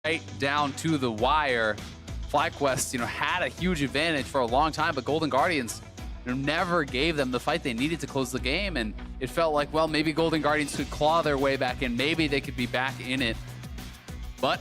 right down to the wire. FlyQuest, had a huge advantage for a long time, but Golden Guardians never gave them the fight they needed to close the game, and it felt like, well, maybe Golden Guardians could claw their way back in. Maybe they could be back in it. But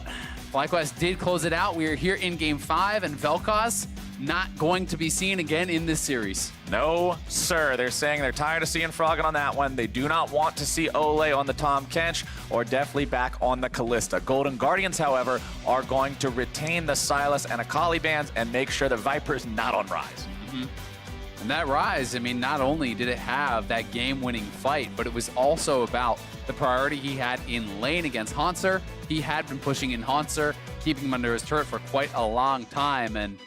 FlyQuest did close it out. We are here in Game 5, and Vel'Koz not going to be seen again in this series. No, sir. They're saying they're tired of seeing Froggen on that one. They do not want to see Olleh on the Tahm Kench or Deftly back on the Kalista. Golden Guardians, however, are going to retain the Sylas and Akali bans and make sure the Viper's not on Rise. And that Rise, I mean, not only did it have that game-winning fight, but it was also about the priority he had in lane against Hauntzer. He had been pushing in Hauntzer, keeping him under his turret for quite a long time, and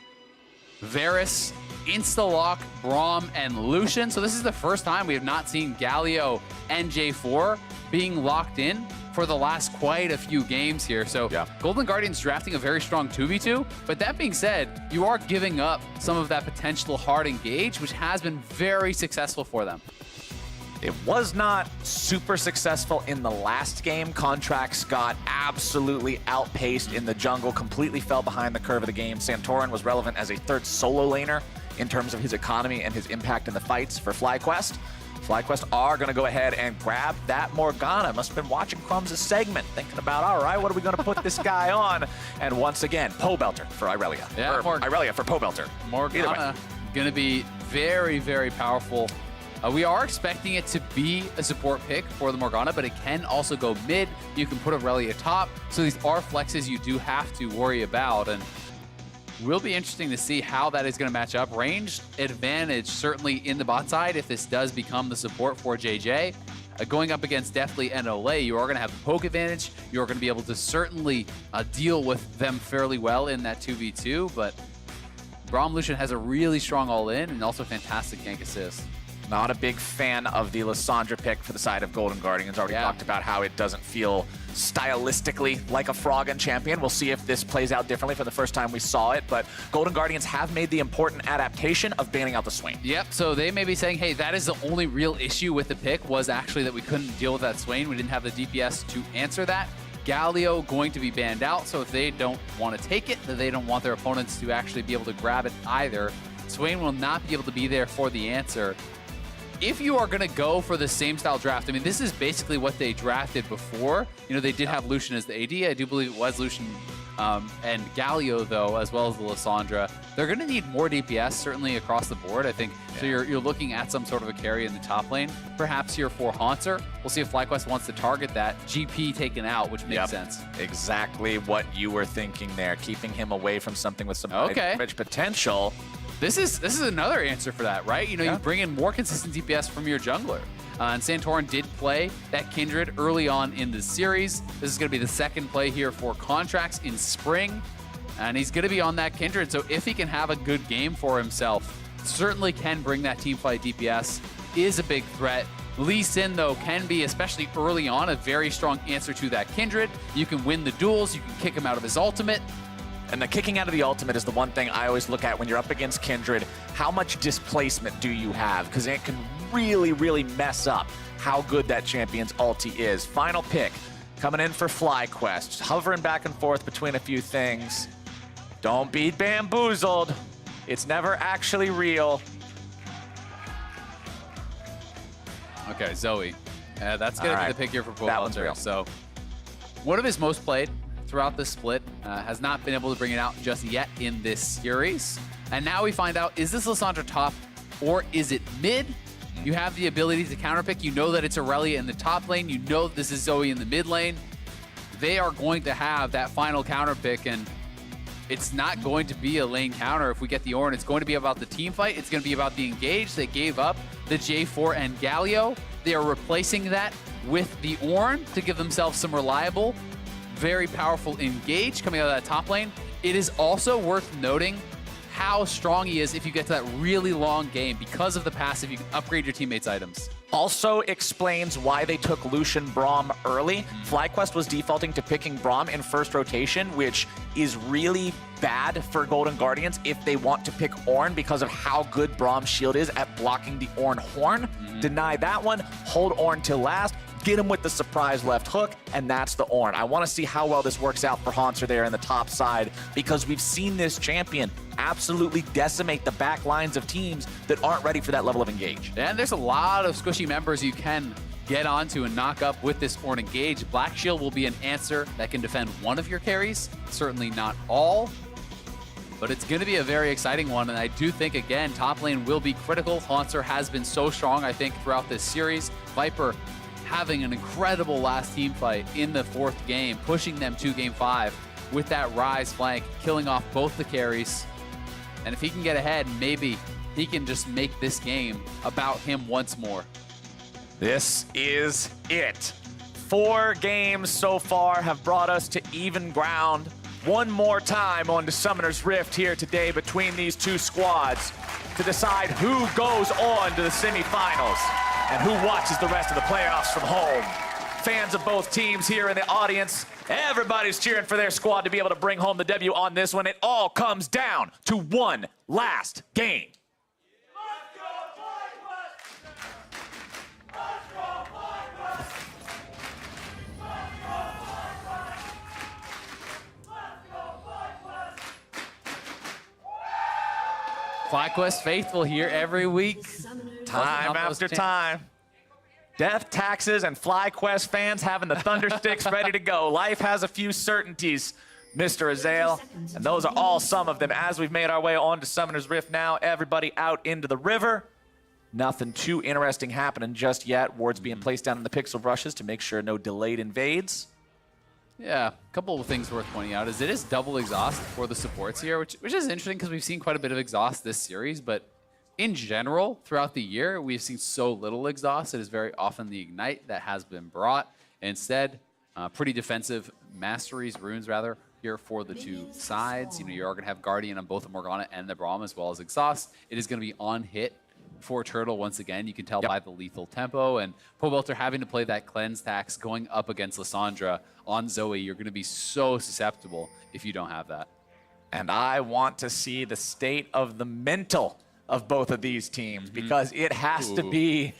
Varus insta-lock Braum and Lucian. So this is the first time we have not seen Galio and J4 being locked in for the last quite a few games here. So yeah. Golden Guardians drafting a very strong 2v2, but that being said, you are giving up some of that potential hard engage, which has been very successful for them. It was not super successful in the last game. Contractz got absolutely outpaced in the jungle, completely fell behind the curve of the game. Santorin was relevant as a third solo laner in terms of his economy and his impact in the fights for FlyQuest. FlyQuest are going to go ahead and grab that Morgana. Must have been watching Crumbs' segment, thinking about, all right, what are we going to put this guy on? And once again, Pobelter for Irelia. Yeah, or Irelia for Pobelter. Morgana going to be very, very powerful. We are expecting it to be a support pick for the Morgana, but it can also go mid. You can put Irelia top. So these are flexes you do have to worry about. And will be interesting to see how that is going to match up. Ranged advantage certainly in the bot side if this does become the support for JayJ. Going up against Deftly and Olleh, you are going to have the poke advantage. You are going to be able to certainly deal with them fairly well in that 2v2. But Braum Lucian has a really strong all-in and also fantastic gank assist. Not a big fan of the Lissandra pick for the side of Golden Guardians. Already talked about how it doesn't feel stylistically like a Froggen champion. We'll see if this plays out differently from the first time we saw it, but Golden Guardians have made the important adaptation of banning out the Swain. Yep, so they may be saying, hey, that is the only real issue with the pick was actually that we couldn't deal with that Swain. We didn't have the DPS to answer that. Galio going to be banned out, so if they don't want to take it, then they don't want their opponents to actually be able to grab it either. Swain will not be able to be there for the answer. If you are going to go for the same style draft, I mean, this is basically what they drafted before. They did have Lucian as the AD. I do believe it was Lucian and Galio, though, as well as the Lissandra. They're going to need more DPS, certainly across the board, I think. Yeah. So you're looking at some sort of a carry in the top lane. Perhaps here for Hauntzer. We'll see if FlyQuest wants to target that. GP taken out, which makes sense. Exactly what you were thinking there. Keeping him away from something with some rich potential. This is another answer for that, right? You bring in more consistent DPS from your jungler. And Santorin did play that Kindred early on in the series. This is going to be the second play here for Contractz in spring. And he's going to be on that Kindred. So if he can have a good game for himself, certainly can bring that teamfight DPS, is a big threat. Lee Sin, though, can be, especially early on, a very strong answer to that Kindred. You can win the duels. You can kick him out of his ultimate. And the kicking out of the ultimate is the one thing I always look at when you're up against Kindred. How much displacement do you have? Because it can really, really mess up how good that champion's ulti is. Final pick coming in for FlyQuest. Hovering back and forth between a few things. Don't be bamboozled. It's never actually real. Okay, Zoe. That's going to be the pick here for Pobelter. So one of his most played throughout the split, has not been able to bring it out just yet in this series. And now we find out, is this Lissandra top or is it mid? You have the ability to counterpick. You know that it's Irelia in the top lane. You know that this is Zoe in the mid lane. They are going to have that final counterpick, and it's not going to be a lane counter if we get the Ornn. It's going to be about the team fight. It's going to be about the engage. They gave up the J4 and Galio. They are replacing that with the Ornn to give themselves some reliable, very powerful engage coming out of that top lane. It is also worth noting how strong he is if you get to that really long game. Because of the passive, you can upgrade your teammates' items. Also explains why they took Lucian Braum early. FlyQuest was defaulting to picking Braum in first rotation, which is really bad for Golden Guardians if they want to pick Ornn because of how good Braum's shield is at blocking the Ornn horn. Deny that one, hold Ornn till last, get him with the surprise left hook, and that's the Ornn. I want to see how well this works out for Hauntzer there in the top side, because we've seen this champion absolutely decimate the back lines of teams that aren't ready for that level of engage. And there's a lot of squishy members you can get onto and knock up with this Ornn engage. Black Shield will be an answer that can defend one of your carries, certainly not all, but it's going to be a very exciting one. And I do think, again, top lane will be critical. Hauntzer has been so strong, I think, throughout this series. Viper having an incredible last team fight in the 4th game, pushing them to game 5 with that Rise flank, killing off both the carries. And if he can get ahead, maybe he can just make this game about him once more. This is it. 4 games so far have brought us to even ground. One more time on the Summoner's Rift here today between these two squads to decide who goes on to the semifinals and who watches the rest of the playoffs from home. Fans of both teams here in the audience, everybody's cheering for their squad to be able to bring home the W on this one. It all comes down to one last game. FlyQuest faithful here every week. Time after time. Death, Taxes, and FlyQuest fans having the Thunder Sticks ready to go. Life has a few certainties, Mr. Azael, and those are all some of them. As we've made our way on to Summoner's Rift now, everybody out into the river. Nothing too interesting happening just yet. Wards being placed down in the pixel brushes to make sure no delayed invades. Yeah, a couple of things worth pointing out is it is double exhaust for the supports here, which is interesting because we've seen quite a bit of exhaust this series, but in general, throughout the year, we've seen so little exhaust. It is very often the Ignite that has been brought. Instead, pretty defensive masteries, runes rather, here for the two sides. You know, you are going to have Guardian on both the Morgana and the Braum as well as exhaust. It is going to be on hit for Turtle once again. You can tell by the lethal tempo, and Pobelter having to play that cleanse tax going up against Lissandra on Zoe. You're going to be so susceptible if you don't have that. And I want to see the state of the mental of both of these teams, because it has to be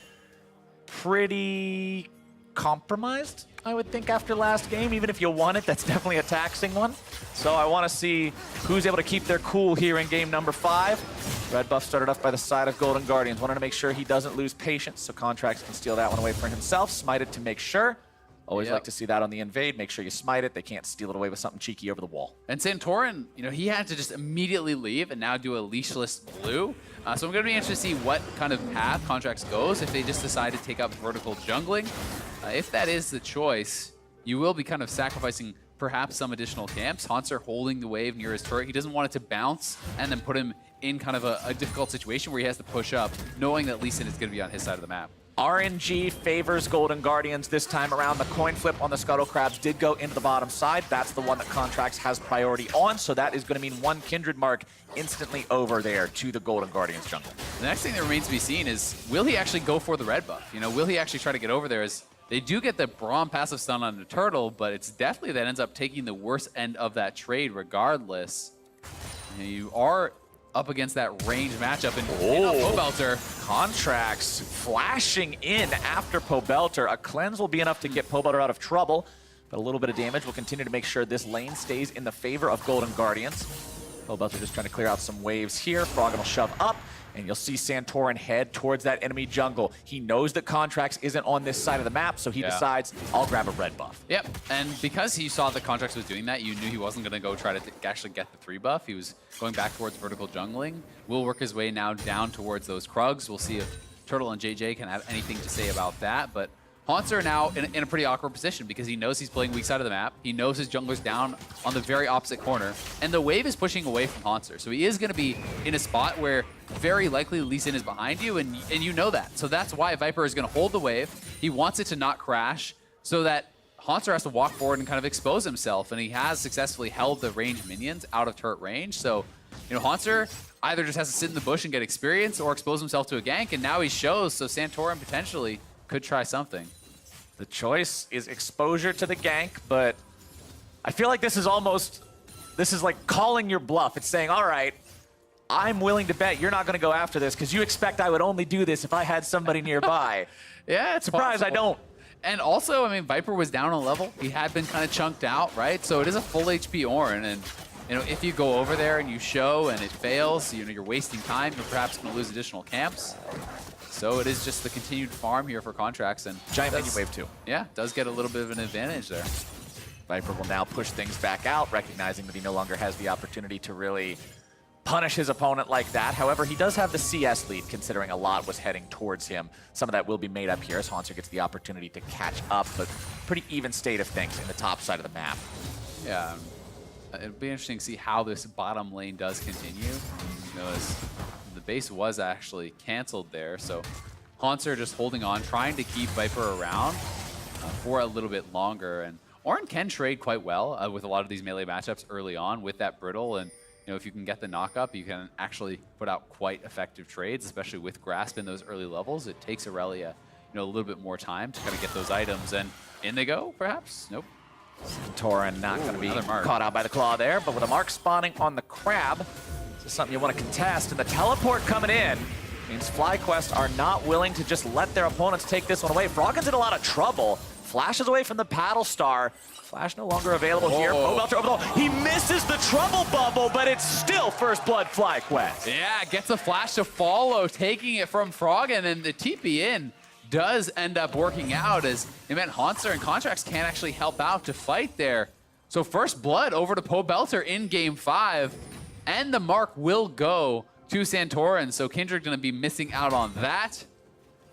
pretty compromised, I would think, after last game. Even if you won it, that's definitely a taxing one. So I want to see who's able to keep their cool here in game number 5. Red buff started off by the side of Golden Guardians. Wanted to make sure he doesn't lose patience, so Contractz can steal that one away for himself. Smite it to make sure. Always like to see that on the invade. Make sure you smite it. They can't steal it away with something cheeky over the wall. And Santorin, you know, he had to just immediately leave and now do a leashless blue. So I'm going to be interested to see what kind of path Contractz goes if they just decide to take up vertical jungling. If that is the choice, you will be kind of sacrificing perhaps some additional camps. Hauntzer holding the wave near his turret. He doesn't want it to bounce and then put him in kind of a difficult situation where he has to push up, knowing that Lee Sin is going to be on his side of the map. RNG favors Golden Guardians this time around. The coin flip on the Scuttle Crabs did go into the bottom side. That's the one that Contractz has priority on, so that is going to mean one Kindred mark instantly over there to the Golden Guardians jungle. The next thing that remains to be seen is, will he actually go for the red buff? You know, will he actually try to get over there? As they do get the Braum passive stun on the Turtle, but it's Deftly that ends up taking the worst end of that trade regardless. And you are up against that range matchup in Pobelter. Contractz flashing in after Pobelter. A cleanse will be enough to get Pobelter out of trouble, but a little bit of damage will continue to make sure this lane stays in the favor of Golden Guardians. Pobelter just trying to clear out some waves here. Froggen will shove up, and you'll see Santorin head towards that enemy jungle. He knows that Contractz isn't on this side of the map, so he decides, I'll grab a red buff. Yep, and because he saw that Contractz was doing that, you knew he wasn't going to go try to actually get the 3 buff. He was going back towards vertical jungling. Will work his way now down towards those Krugs. We'll see if Turtle and JayJ can have anything to say about that, but Hauntzer now in a pretty awkward position because he knows he's playing weak side of the map. He knows his jungler's down on the very opposite corner, and the wave is pushing away from Hauntzer. So he is going to be in a spot where very likely Lee Sin is behind you, and you know that. So that's why Viper is going to hold the wave. He wants it to not crash so that Hauntzer has to walk forward and kind of expose himself, and he has successfully held the ranged minions out of turret range. So, you know, Hauntzer either just has to sit in the bush and get experience or expose himself to a gank, and now he shows, so Santorin potentially could try something. The choice is exposure to the gank, but I feel like this is like calling your bluff. It's saying, all right, I'm willing to bet you're not going to go after this because you expect I would only do this if I had somebody nearby. Yeah, it's surprised I don't. And also, I mean, Viper was down a level. He had been kind of chunked out, right? So it is a full HP Ornn, and you know, if you go over there and you show and it fails, you know, you're wasting time. You're perhaps going to lose additional camps. So it is just the continued farm here for Contractz, and giant minion wave 2. Yeah, does get a little bit of an advantage there. Viper will now push things back out, recognizing that he no longer has the opportunity to really punish his opponent like that. However, he does have the CS lead, considering a lot was heading towards him. Some of that will be made up here as Hauntzer gets the opportunity to catch up, but pretty even state of things in the top side of the map. Yeah, it'll be interesting to see how this bottom lane does continue. You know, as the base was actually canceled there, so Hauntzer just holding on, trying to keep Viper around for a little bit longer. And Ornn can trade quite well with a lot of these melee matchups early on with that brittle, and you know, if you can get the knock-up, you can actually put out quite effective trades, especially with Grasp in those early levels. It takes Irelia, you know, a little bit more time to kind of get those items, and in they go, perhaps? Nope. Santorin not going to be caught out by the claw there, but with a mark spawning on the crab, this is something you want to contest, and the teleport coming in means FlyQuest are not willing to just let their opponents take this one away. Froggen's in a lot of trouble. Flashes away from the paddle star. Flash no longer available here. Pobelter over the wall. He misses the trouble bubble, but it's still first blood FlyQuest. Yeah, gets a flash to follow, taking it from Froggen, and the TP in does end up working out, as it meant Hauntzer and Contractz can't actually help out to fight there. So first blood over to Pobelter in game 5, and the mark will go to Santorin. So Kindred gonna be missing out on that.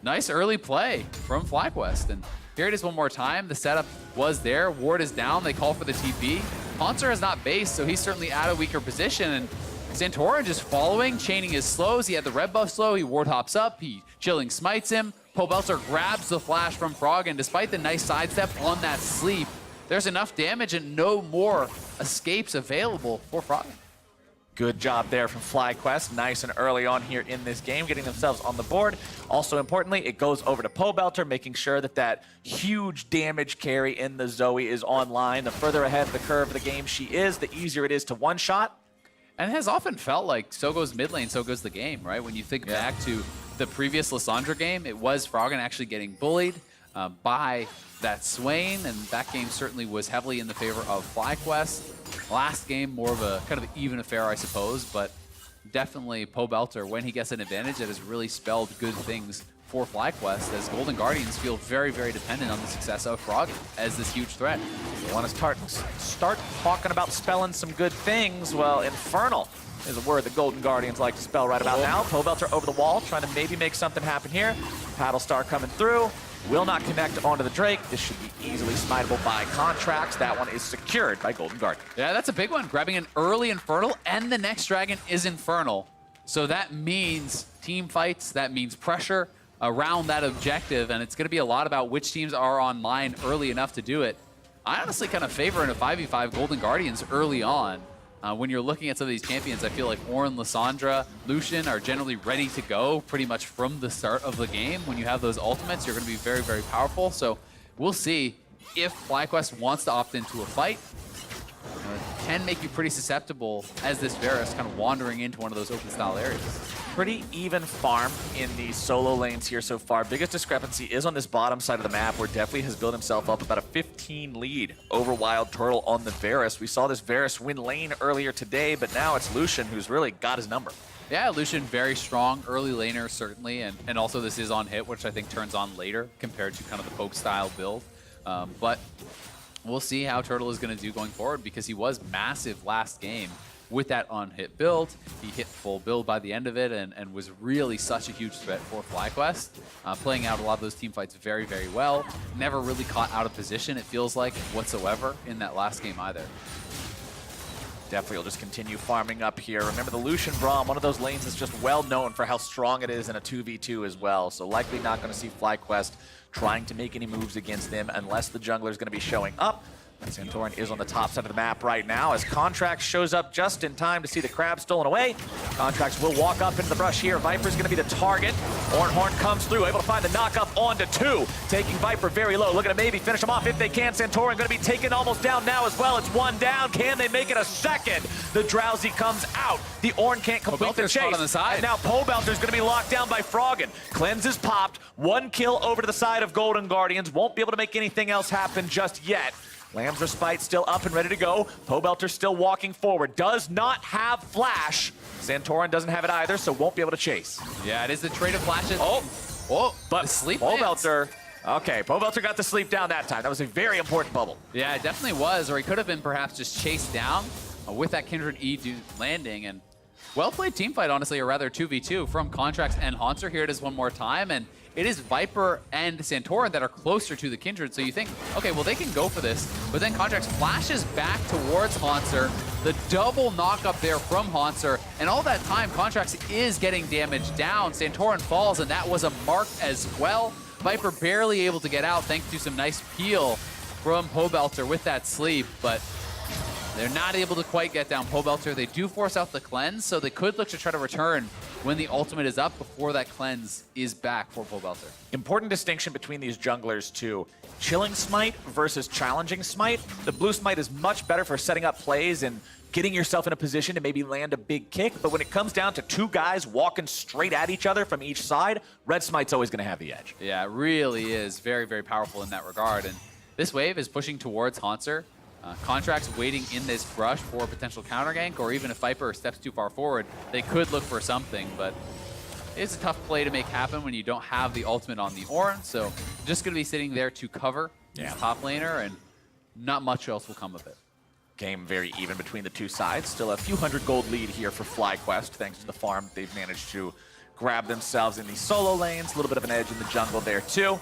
Nice early play from FlyQuest, and here it is one more time. The setup was there. Ward is down. They call for the TP. Hauntzer has not based, so he's certainly at a weaker position. And Santorin just following, chaining his slows. He had the red buff slow. He ward hops up. He chilling smites him. Pobelter grabs the flash from Froggen. Despite the nice sidestep on that sleep, there's enough damage and no more escapes available for Froggen. Good job there from FlyQuest, nice and early on here in this game, getting themselves on the board. Also importantly, it goes over to Pobelter, making sure that that huge damage carry in the Zoe is online. The further ahead of the curve of the game she is, the easier it is to one-shot. And it has often felt like so goes mid lane, so goes the game, right? When you think back to the previous Lissandra game, it was Froggen actually getting bullied by that Swain, and that game certainly was heavily in the favor of FlyQuest. Last game, more of a kind of even affair, I suppose, but definitely Pobelter, when he gets an advantage, that has really spelled good things for FlyQuest, as Golden Guardians feel very, very dependent on the success of Froggen as this huge threat. You want to start talking about spelling some good things? Well, Infernal is a word that Golden Guardians like to spell right about now. Pobelter over the wall, trying to maybe make something happen here. Paddle Star coming through. Will not connect onto the Drake. This should be easily smiteable by Contractz. That one is secured by Golden Guardian. Yeah, that's a big one. Grabbing an early Infernal, and the next dragon is Infernal. So that means team fights, that means pressure around that objective, and it's going to be a lot about which teams are online early enough to do it. I honestly kind of favor in a 5v5 Golden Guardians early on. When you're looking at some of these champions, I feel like Ornn, Lissandra, Lucian are generally ready to go pretty much from the start of the game. When you have those ultimates, you're going to be very, very powerful. So we'll see if FlyQuest wants to opt into a fight. It can make you pretty susceptible as this Varus kind of wandering into one of those open style areas. Pretty even farm in the solo lanes here so far. Biggest discrepancy is on this bottom side of the map, where Deftly has built himself up about a 15 lead over WildTurtle on the Varus. We saw this Varus win lane earlier today, but now it's Lucian who's really got his number. Yeah, Lucian very strong, early laner certainly, and also this is on hit, which I think turns on later compared to kind of the poke style build. But we'll see how Turtle is going to do going forward, because he was massive last game with that on-hit build. He hit full build by the end of it, and was really such a huge threat for FlyQuest, playing out a lot of those team fights very, very well. Never really caught out of position, it feels like, whatsoever in that last game either. Deftly will just continue farming up here. Remember, the Lucian Braum, one of those lanes that's just well known for how strong it is in a 2v2 as well, so likely not going to see FlyQuest trying to make any moves against them unless the jungler is going to be showing up. Santorin is on the top side of the map right now as Contractz shows up just in time to see the crab stolen away. Contractz will walk up into the brush here. Viper's going to be the target. Ornn comes through, able to find the knock-up onto 2, taking Viper very low. Looking to maybe finish him off if they can. Santorin going to be taken almost down now as well. It's 1 down. Can they make it a second? The Drowsy comes out. The Ornn can't complete the chase. On the side. And now Pobelter's going to be locked down by Froggen. Cleanse is popped. 1 kill over to the side of Golden Guardians. Won't be able to make anything else happen just yet. Lamb's Respite still up and ready to go. Pobelter still walking forward. Does not have flash. Santorin doesn't have it either, so won't be able to chase. Yeah, it is the trade of flashes. But the sleep Pobelter. Okay, Pobelter got the sleep down that time. That was a very important bubble. Yeah, it definitely was, or he could have been perhaps just chased down with that Kindred E landing. And well-played team fight, honestly, or rather 2v2 from Contractz and Hauntzer. Here it is one more time, and it is Viper and Santorin that are closer to the Kindred, so you think, okay, well, they can go for this, but then Contractz flashes back towards Hauntzer, the double knock-up there from Hauntzer, and all that time, Contractz is getting damage down. Santorin falls, and that was a mark as well. Viper barely able to get out thanks to some nice peel from Pobelter with that sleep, but they're not able to quite get down Pobelter. They do force out the cleanse, so they could look to try to return when the ultimate is up before that cleanse is back for Pobelter. Important distinction between these junglers too. Chilling Smite versus challenging Smite. The blue Smite is much better for setting up plays and getting yourself in a position to maybe land a big kick, but when it comes down to 2 guys walking straight at each other from each side, red Smite's always going to have the edge. Yeah, it really is very, very powerful in that regard, and this wave is pushing towards Hauntzer. Contractz waiting in this brush for a potential counter gank, or even if Viper steps too far forward, they could look for something, but it's a tough play to make happen when you don't have the ultimate on the Ornn, so just going to be sitting there to cover his top laner, and not much else will come of it. Game very even between the 2 sides. Still a few hundred gold lead here for FlyQuest, thanks to the farm they've managed to grab themselves in the solo lanes. A little bit of an edge in the jungle there too.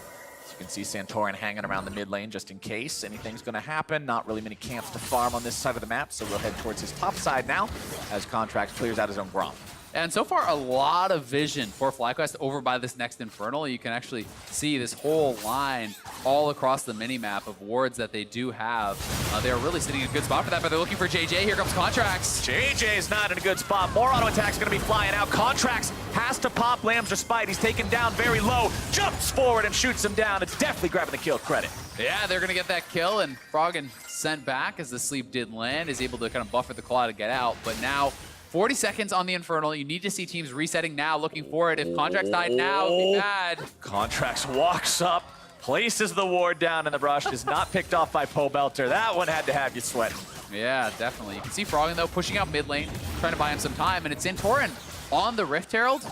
You can see Santorin hanging around the mid lane just in case anything's going to happen. Not really many camps to farm on this side of the map, so we'll head towards his top side now as Contractz clears out his own Braum. And so far, a lot of vision for FlyQuest over by this next Infernal. You can actually see this whole line all across the mini-map of wards that they do have. They're really sitting in a good spot for that, but they're looking for JayJ. Here comes Contractz. JJ's not in a good spot. More auto attacks going to be flying out. Contractz has to pop Lamb's Respite. He's taken down very low, jumps forward and shoots him down. It's definitely grabbing the kill credit. Yeah, they're going to get that kill, and Froggen sent back as the sleep did land, is able to kind of buffer the claw to get out, but now 40 seconds on the Infernal. You need to see teams resetting now, looking for it. If Contractz died now, it'd be bad. Contractz walks up, places the ward down in the brush, is not picked off by Pobelter. That one had to have you sweating. Yeah, definitely. You can see Froggen, though, pushing out mid lane, trying to buy him some time, and it's Santorin on the Rift Herald.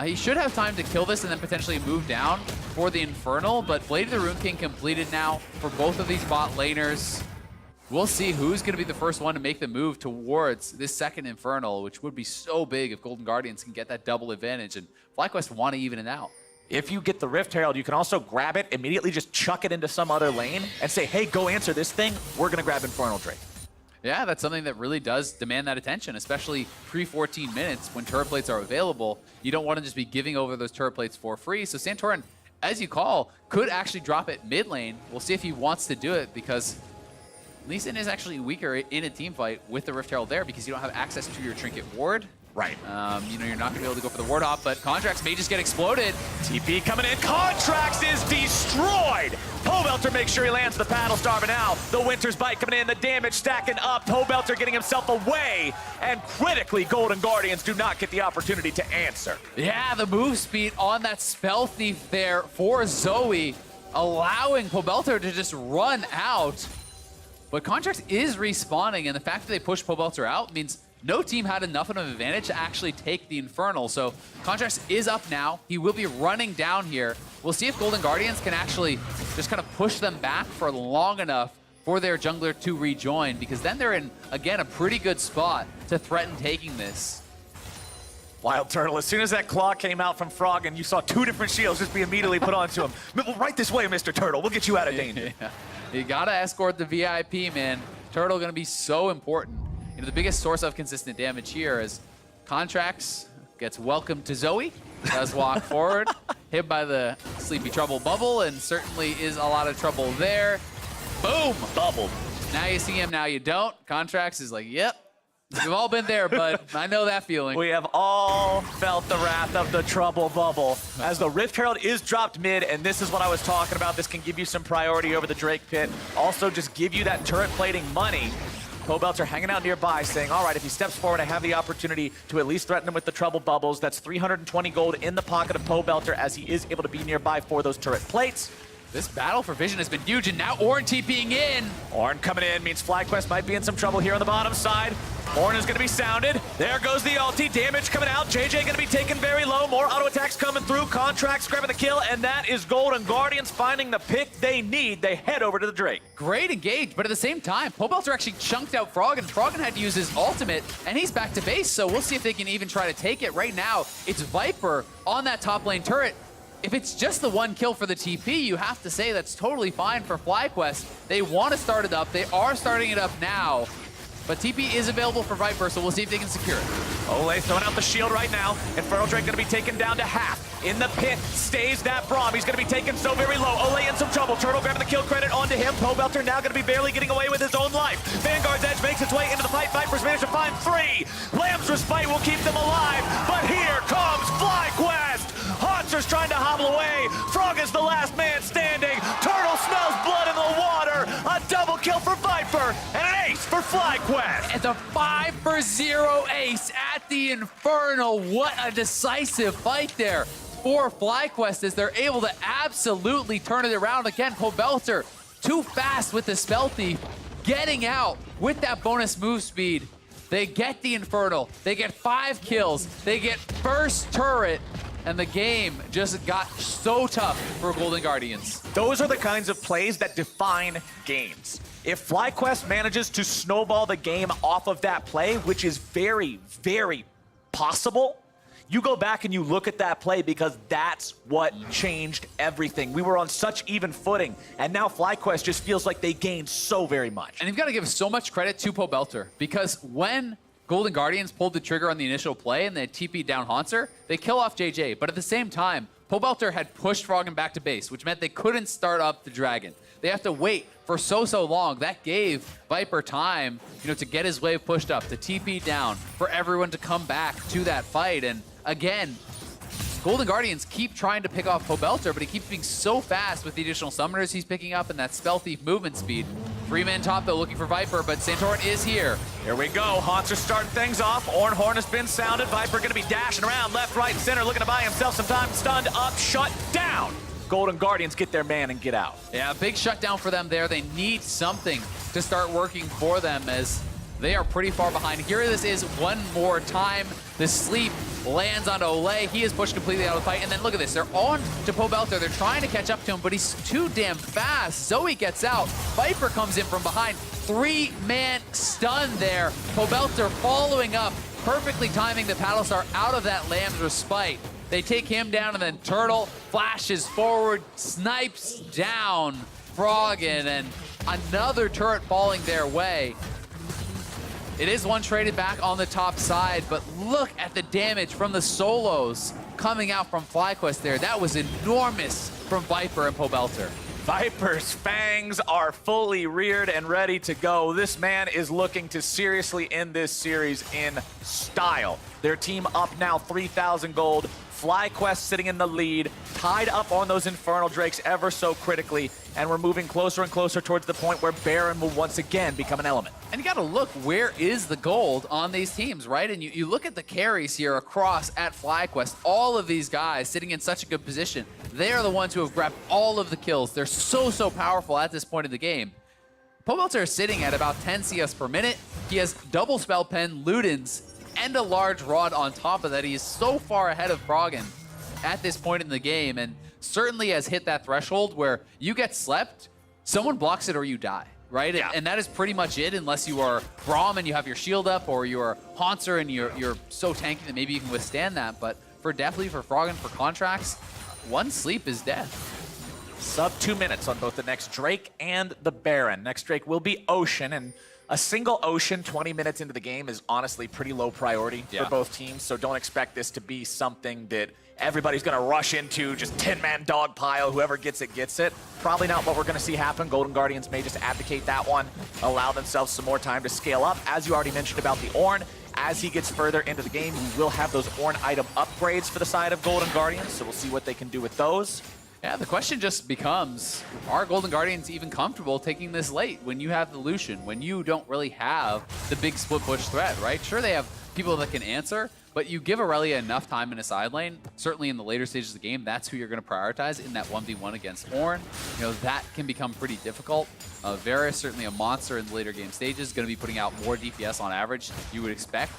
He should have time to kill this and then potentially move down for the Infernal, but Blade of the Rune King completed now for both of these bot laners. We'll see who's going to be the first one to make the move towards this second Infernal, which would be so big if Golden Guardians can get that double advantage, and FlyQuest want to even it out. If you get the Rift Herald, you can also grab it, immediately just chuck it into some other lane, and say, hey, go answer this thing, we're going to grab Infernal Drake. Yeah, that's something that really does demand that attention, especially pre-14 minutes when turret plates are available. You don't want to just be giving over those turret plates for free, so Santorin, as you call, could actually drop it mid lane. We'll see if he wants to do it, because Lee Sin is actually weaker in a team fight with the Rift Herald there because you don't have access to your Trinket Ward. Right. You know, you're not going to be able to go for the Ward Hop, but Contractz may just get exploded. TP coming in. Contractz is destroyed. Pobelter makes sure he lands the paddle star, but now the Winter's Bite coming in, the damage stacking up. Pobelter getting himself away, and critically, Golden Guardians do not get the opportunity to answer. Yeah, the move speed on that Spell Thief there for Zoe, allowing Pobelter to just run out. But Contractz is respawning, and the fact that they pushed Pobelter out means no team had enough of an advantage to actually take the Infernal. So Contractz is up now. He will be running down here. We'll see if Golden Guardians can actually just kind of push them back for long enough for their jungler to rejoin, because then they're in, again, a pretty good spot to threaten taking this. WildTurtle, as soon as that claw came out from Froggen, you saw 2 different shields just be immediately put onto him. Right this way, Mr. Turtle. We'll get you out of danger. Yeah. You gotta escort the VIP, man. Turtle gonna be so important. You know, the biggest source of consistent damage here is Contractz gets welcome to Zoe, does walk forward, hit by the Sleepy Trouble bubble, and certainly is a lot of trouble there. boom, Bubbled. Now you see him, now you don't. Contractz is like, yep. We've all been there, bud. I know that feeling. We have all felt the wrath of the trouble bubble as the Rift Herald is dropped mid, and this is what I was talking about. This can give you some priority over the Drake pit. Also just give you that turret plating money. Pobelter hanging out nearby saying, all right, if he steps forward, I have the opportunity to at least threaten him with the trouble bubbles. That's 320 gold in the pocket of Pobelter as he is able to be nearby for those turret plates. This battle for vision has been huge, and now Ornn TPing in. Ornn coming in means FlyQuest might be in some trouble here on the bottom side. Ornn is going to be sounded. There goes the ulti. Damage coming out. JayJ going to be taken very low. More auto attacks coming through. Contractz grabbing the kill, and that is Golden Guardians finding the pick they need. They head over to the Drake. Great engage, but at the same time, Pobelter actually chunked out Froggen. Froggen had to use his ultimate, and he's back to base, so we'll see if they can even try to take it. Right now, it's Viper on that top lane turret. If it's just the one kill for the TP, you have to say that's totally fine for FlyQuest. They want to start it up. They are starting it up now. But TP is available for Viper, so we'll see if they can secure it. Olleh throwing out the shield right now. Infernal Drake going to be taken down to half. In the pit, stays that Braum. He's going to be taken so very low. Olleh in some trouble. Turtle grabbing the kill credit onto him. Pobelter now going to be barely getting away with his own life. Vanguard's Edge makes its way into the fight. Viper's managed to find 3. Lamb's Respite will keep them alive. But here comes FlyQuest. Hauntzer's trying to hobble away. Frog is the last man standing. Turtle smells blood in the water. A double kill for Viper and an ace for FlyQuest. It's a 5-for-0 ace at the Infernal. What a decisive fight there for FlyQuest as they're able to absolutely turn it around. Again, Pobelter too fast with the Spell Thief, getting out with that bonus move speed. They get the Infernal. They get 5 kills. They get first turret. And the game just got so tough for Golden Guardians. Those are the kinds of plays that define games. If FlyQuest manages to snowball the game off of that play, which is very, very possible, you go back and you look at that play because that's what changed everything. We were on such even footing, and now FlyQuest just feels like they gained so very much. And you've got to give so much credit to Pobelter, because when Golden Guardians pulled the trigger on the initial play and they TP'd down Hauntzer, they kill off JayJ. But at the same time, Pobelter had pushed Froggen back to base, which meant they couldn't start up the Dragon. They have to wait for so long. That gave Viper time, to get his wave pushed up, to TP down, for everyone to come back to that fight. And again, Golden Guardians keep trying to pick off Pobelter, but he keeps being so fast with the additional summoners he's picking up and that Spell Thief movement speed. 3-man top, though, looking for Viper, but Santorin is here. Here we go. Hauntzer starting things off. Ornn has been sounded. Viper going to be dashing around left, right, and center, looking to buy himself some time. Stunned up, shut down. Golden Guardians get their man and get out. Yeah, big shutdown for them there. They need something to start working for them as they are pretty far behind. Here this is one more time. The sleep lands onto Olleh. He is pushed completely out of the fight. And then look at this. They're on to Pobelter. They're trying to catch up to him, but he's too damn fast. Zoe gets out. Viper comes in from behind. 3-man stun there. Pobelter following up, perfectly timing the Paddle Star out of that Lamb's Respite. They take him down, and then Turtle flashes forward, snipes down Froggen, and another turret falling their way. It is one traded back on the top side, but look at the damage from the solos coming out from FlyQuest there. That was enormous from Viper and Pobelter. Viper's fangs are fully reared and ready to go. This man is looking to seriously end this series in style. Their team up now 3,000 gold. FlyQuest sitting in the lead, tied up on those Infernal Drakes ever so critically, and we're moving closer and closer towards the point where Baron will once again become an element. And you gotta look, where is the gold on these teams, right? And you look at the carries here across at FlyQuest, all of these guys sitting in such a good position. They are the ones who have grabbed all of the kills. They're so powerful at this point in the game. Pobelter is sitting at about 10 CS per minute. He has double spell pen, Ludens, and a large rod on top of that. He is so far ahead of Froggen at this point in the game, and certainly has hit that threshold where you get slept, someone blocks it or you die, right? Yeah. And that is pretty much it, unless you are Braum and you have your shield up, or you're Hauntzer and you're so tanky that maybe you can withstand that. But for Deftly, for Froggen, for Contractz, one sleep is death. Sub 2 minutes on both the next Drake and the Baron. Next Drake will be Ocean, and A single Ocean 20 minutes into the game is honestly pretty low priority for both teams, so don't expect this to be something that everybody's going to rush into, just 10-man dog pile, whoever gets it, gets it. Probably not what we're going to see happen. Golden Guardians may just abdicate that one, allow themselves some more time to scale up. As you already mentioned about the Ornn, as he gets further into the game, we will have those Ornn item upgrades for the side of Golden Guardians, so we'll see what they can do with those. Yeah, the question just becomes, are Golden Guardians even comfortable taking this late when you have the Lucian, when you don't really have the big split push threat, right? Sure, they have people that can answer, but you give Irelia enough time in a side lane, certainly in the later stages of the game, that's who you're going to prioritize in that 1v1 against Ornn. You know, that can become pretty difficult. Varus, certainly a monster in the later game stages, going to be putting out more DPS on average, you would expect,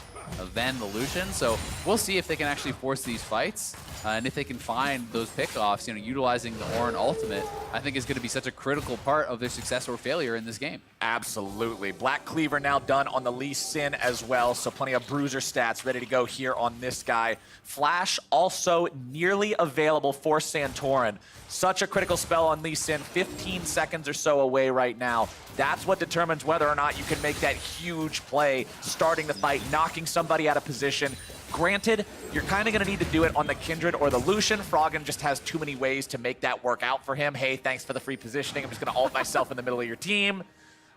than the Lucian. So we'll see if they can actually force these fights. And if they can find those pickoffs, you know, utilizing the Ornn ultimate, I think is going to be such a critical part of their success or failure in this game. Absolutely. Black Cleaver now done on the Lee Sin as well, so plenty of bruiser stats ready to go here on this guy. Flash also nearly available for Santorin. Such a critical spell on Lee Sin, 15 seconds or so away right now. That's what determines whether or not you can make that huge play, starting the fight, knocking somebody out of position. Granted, you're kind of going to need to do it on the Kindred or the Lucian. Froggen just has too many ways to make that work out for him. Hey, thanks for the free positioning. I'm just going to ult myself in the middle of your team.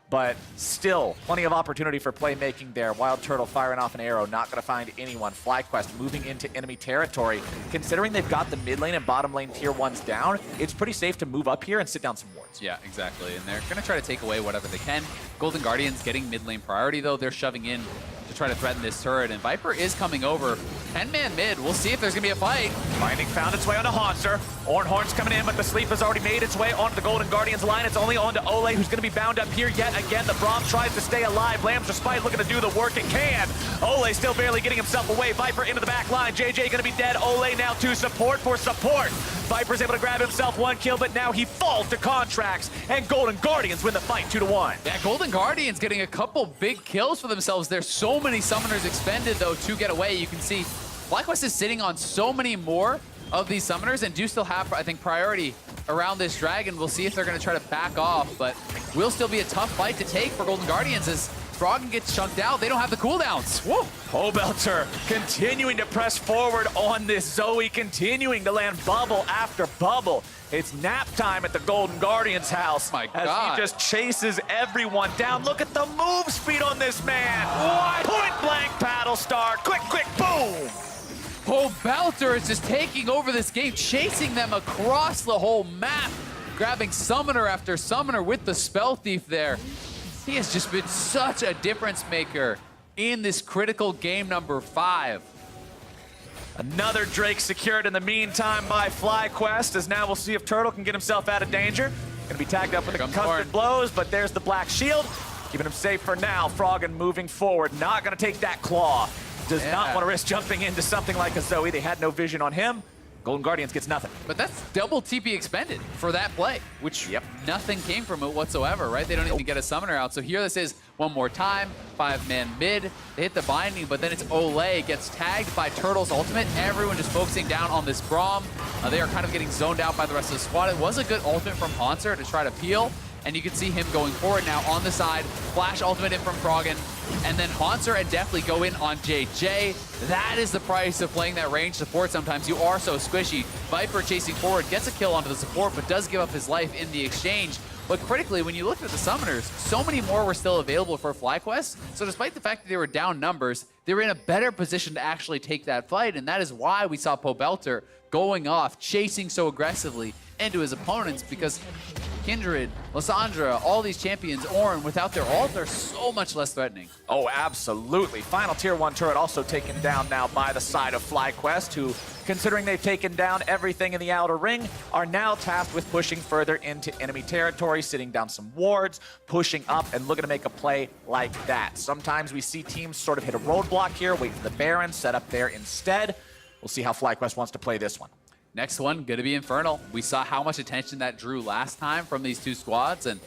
But still, plenty of opportunity for playmaking there. WildTurtle firing off an arrow, not going to find anyone. FlyQuest moving into enemy territory. Considering they've got the mid lane and bottom lane tier 1s down, it's pretty safe to move up here and sit down some wards. Yeah, exactly. And they're going to try to take away whatever they can. Golden Guardians getting mid lane priority, though. They're shoving in to try to threaten this turret, and Viper is coming over. 10-man mid. We'll see if there's going to be a fight. Finding found its way onto Hauntzer. Ornhorn's coming in, but the sleep has already made its way onto the Golden Guardians line. It's only onto Olleh, who's going to be bound up here yet again. The Braum tries to stay alive. Lamb's Respite looking to do the work it can. Olleh still barely getting himself away. Viper into the back line. JayJ going to be dead. Olleh now to support for support. Viper's able to grab himself one kill, but now he falls to Contractz, and Golden Guardians win the fight 2-1. Yeah, Golden Guardians getting a couple big kills for themselves. There's so many summoners expended, though, to get away. You can see FlyQuest is sitting on so many more of these summoners and do still have, I think, priority around this dragon. We'll see if they're going to try to back off, but will still be a tough fight to take for Golden Guardians as Froggen gets chunked out. They don't have the cooldowns. Whoa. Pobelter continuing to press forward on this Zoe, continuing to land bubble after bubble. It's nap time at the Golden Guardians house. My as God. he just chases everyone down. Look at the move speed on this man. What? Point blank paddle star. Quick, quick, boom. Pobelter is just taking over this game, chasing them across the whole map, grabbing summoner after summoner with the Spell Thief there. He has just been such a difference maker in this critical game number 5. Another Drake secured in the meantime by FlyQuest, as now we'll see if Turtle can get himself out of danger. Gonna be tagged up with the concussive blows, but there's the black shield, keeping him safe for now. Froggen moving forward, not gonna take that claw. Does not want to risk jumping into something like a Zoe. They had no vision on him. Golden Guardians gets nothing. But that's double TP expended for that play, which nothing came from it whatsoever, right? They don't even get a summoner out. So here this is one more time, 5-man mid. They hit the binding, but then it's Olleh gets tagged by Turtle's ultimate. Everyone just focusing down on this Braum. They are kind of getting zoned out by the rest of the squad. It was a good ultimate from Hauntzer to try to peel. And you can see him going forward now on the side. Flash ultimate in from Froggen. And then Hauntzer and Deftly go in on JayJ. That is the price of playing that range support sometimes. You are so squishy. Viper chasing forward, gets a kill onto the support, but does give up his life in the exchange. But critically, when you looked at the summoners, so many more were still available for FlyQuest. So despite the fact that they were down numbers, they were in a better position to actually take that fight. And that is why we saw Pobelter going off, chasing so aggressively into his opponents, because Kindred, Lissandra, all these champions, Ornn, without their ult, they're so much less threatening. Oh, absolutely. Final tier 1 turret also taken down now by the side of FlyQuest, who, considering they've taken down everything in the outer ring, are now tasked with pushing further into enemy territory, sitting down some wards, pushing up, and looking to make a play like that. Sometimes we see teams sort of hit a roadblock here, wait for the Baron, set up there instead. We'll see how FlyQuest wants to play this one. Next one, going to be Infernal. We saw how much attention that drew last time from these two squads, and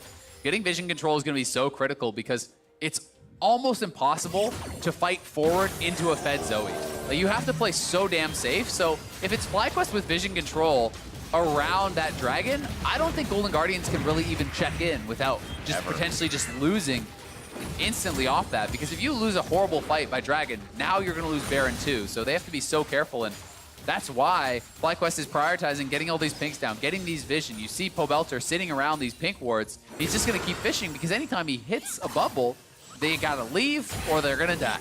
getting vision control is going to be so critical because it's almost impossible to fight forward into a fed Zoe. Like, you have to play so damn safe, so if it's FlyQuest with vision control around that dragon, I don't think Golden Guardians can really even check in without just potentially just losing instantly off that, because if you lose a horrible fight by Dragon, now you're going to lose Baron too. So they have to be so careful, and that's why FlyQuest is prioritizing getting all these pinks down, getting these vision. You see Pobelter sitting around these pink wards. He's just going to keep fishing, because anytime he hits a bubble, they got to leave or they're going to die.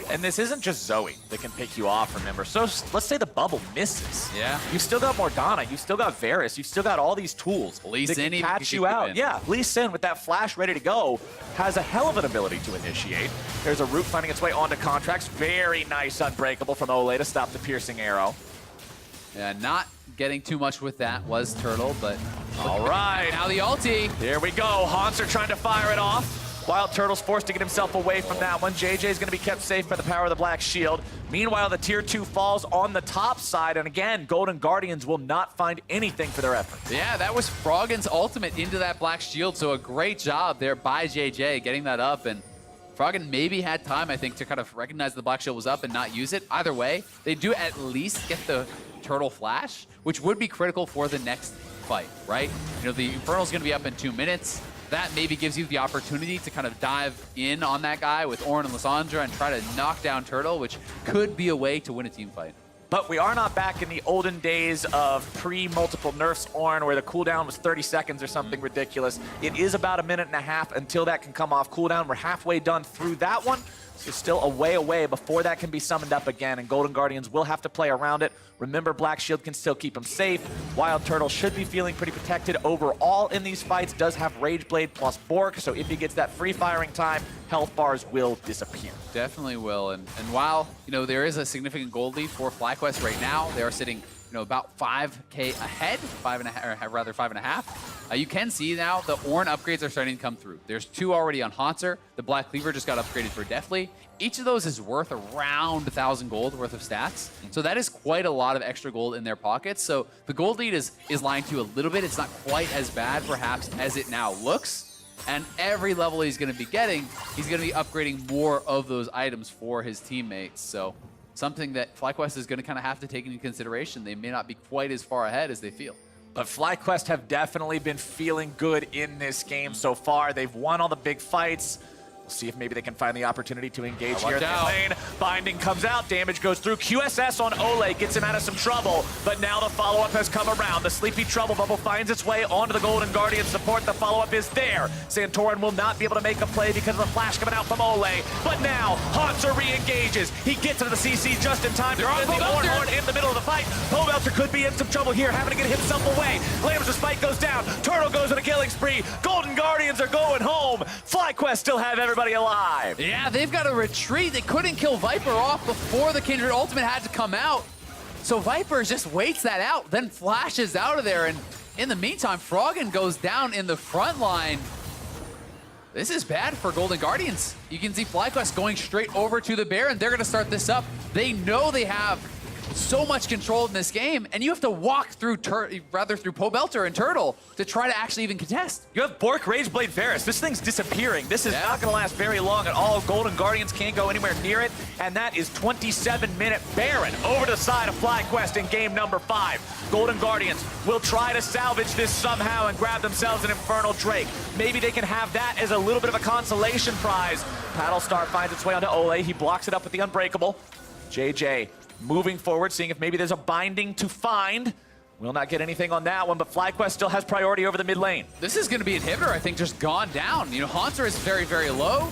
And this isn't just Zoe that can pick you off, remember. So let's say the bubble misses. Yeah. You've still got Morgana, you've still got Varus, you've still got all these tools that can catch you out. Yeah, Lee Sin with that flash ready to go has a hell of an ability to initiate. There's a root finding its way onto Contractz. Very nice Unbreakable from Olleh to stop the piercing arrow. Yeah, not getting too much with that was Turtle, but all right. Now the ulti. Here we go. Hauntzer trying to fire it off. WildTurtle's forced to get himself away from that one. JayJ is going to be kept safe by the power of the Black Shield. Meanwhile, the Tier 2 falls on the top side, and again, Golden Guardians will not find anything for their efforts. Yeah, that was Froggen's ultimate into that Black Shield, so a great job there by JayJ getting that up, and Froggen maybe had time, I think, to kind of recognize the Black Shield was up and not use it. Either way, they do at least get the Turtle Flash, which would be critical for the next fight, right? You know, the Infernal's going to be up in 2 minutes. That maybe gives you the opportunity to kind of dive in on that guy with Ornn and Lissandra and try to knock down Turtle, which could be a way to win a team fight. But we are not back in the olden days of pre-multiple nerfs Ornn, where the cooldown was 30 seconds or something ridiculous. It is about 1.5 minutes until that can come off cooldown. We're halfway done through that one. So still a way away before that can be summoned up again, and Golden Guardians will have to play around it. Remember, Black Shield can still keep him safe. WildTurtle should be feeling pretty protected overall in these fights. Does have Rage Blade plus Bork, so if he gets that free firing time, health bars will disappear. Definitely will, and while, you know, there is a significant gold lead for FlyQuest right now, they are sitting, you know, about 5K ahead, 5.5, or rather 5.5. You can see now the Ornn upgrades are starting to come through. There's 2 already on Hauntzer. The Black Cleaver just got upgraded for Deftly. Each of those is worth around 1,000 gold worth of stats. So that is quite a lot of extra gold in their pockets. So the gold lead is lying to you a little bit. It's not quite as bad, perhaps, as it now looks. And every level he's going to be getting, he's going to be upgrading more of those items for his teammates. So something that FlyQuest is going to kind of have to take into consideration. They may not be quite as far ahead as they feel. But FlyQuest have definitely been feeling good in this game so far. They've won all the big fights. We'll see if maybe they can find the opportunity to engage here in the lane. Binding comes out, damage goes through. QSS on Olleh gets him out of some trouble, but now the follow-up has come around. The Sleepy Trouble Bubble finds its way onto the Golden Guardian support. The follow-up is there. Santorin will not be able to make a play because of the flash coming out from Olleh, but now Hauntzer re-engages. He gets into the CC just in time. They're on the Ornn in the middle of the fight. Pobelter could be in some trouble here, having to get himself away. Lamb's Spike goes down. Turtle goes on a killing spree. Golden Guardians are going home. FlyQuest still have everybody alive. Yeah, they've got to retreat. They couldn't kill Viper off before the Kindred ultimate had to come out. So Viper just waits that out, then flashes out of there. And in the meantime, Froggen goes down in the front line. This is bad for Golden Guardians. You can see FlyQuest going straight over to the Baron. They're going to start this up. They know they have so much control in this game, and you have to walk through through Pobelter and Turtle to try to actually even contest. You have Bork, Rage Blade, Varus. This thing's disappearing. This is not going to last very long at all. Golden Guardians can't go anywhere near it, and that is 27-minute Baron over to the side of FlyQuest in game number 5. Golden Guardians will try to salvage this somehow and grab themselves an Infernal Drake. Maybe they can have that as a little bit of a consolation prize. Paddlestar finds its way onto Olleh. He blocks it up with the Unbreakable. JayJ moving forward, seeing if maybe there's a binding to find. We'll not get anything on that one, but FlyQuest still has priority over the mid lane. This is going to be Inhibitor, I think, just gone down. You know, Hauntzer is very, very low.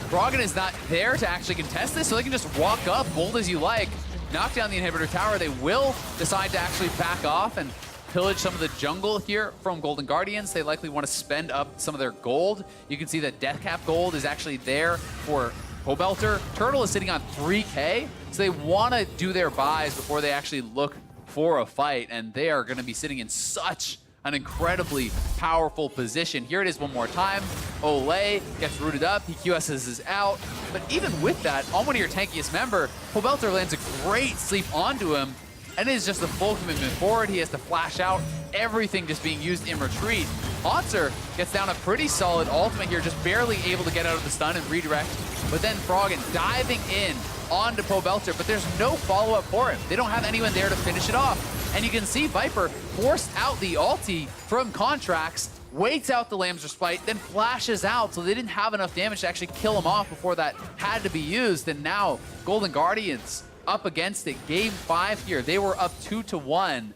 Froggen is not there to actually contest this, so they can just walk up, bold as you like, knock down the Inhibitor tower. They will decide to actually back off and pillage some of the jungle here from Golden Guardians. They likely want to spend up some of their gold. You can see that Deathcap gold is actually there for Pobelter. Turtle is sitting on 3K, so they want to do their buys before they actually look for a fight, and they are going to be sitting in such an incredibly powerful position. Here it is one more time. Olleh gets rooted up. He QSs out. But even with that, on one of your tankiest member, Pobelter lands a great sleep onto him, and it is just a full commitment forward. He has to flash out. Everything just being used in retreat. Hauntzer gets down a pretty solid ultimate here, just barely able to get out of the stun and redirect. But then Froggen diving in onto Pobelter, but there's no follow-up for him. They don't have anyone there to finish it off. And you can see Viper forced out the ulti from Contractz, waits out the Lamb's Respite, then flashes out, so they didn't have enough damage to actually kill him off before that had to be used. And now Golden Guardians up against it. Game 5 here, they were up 2-1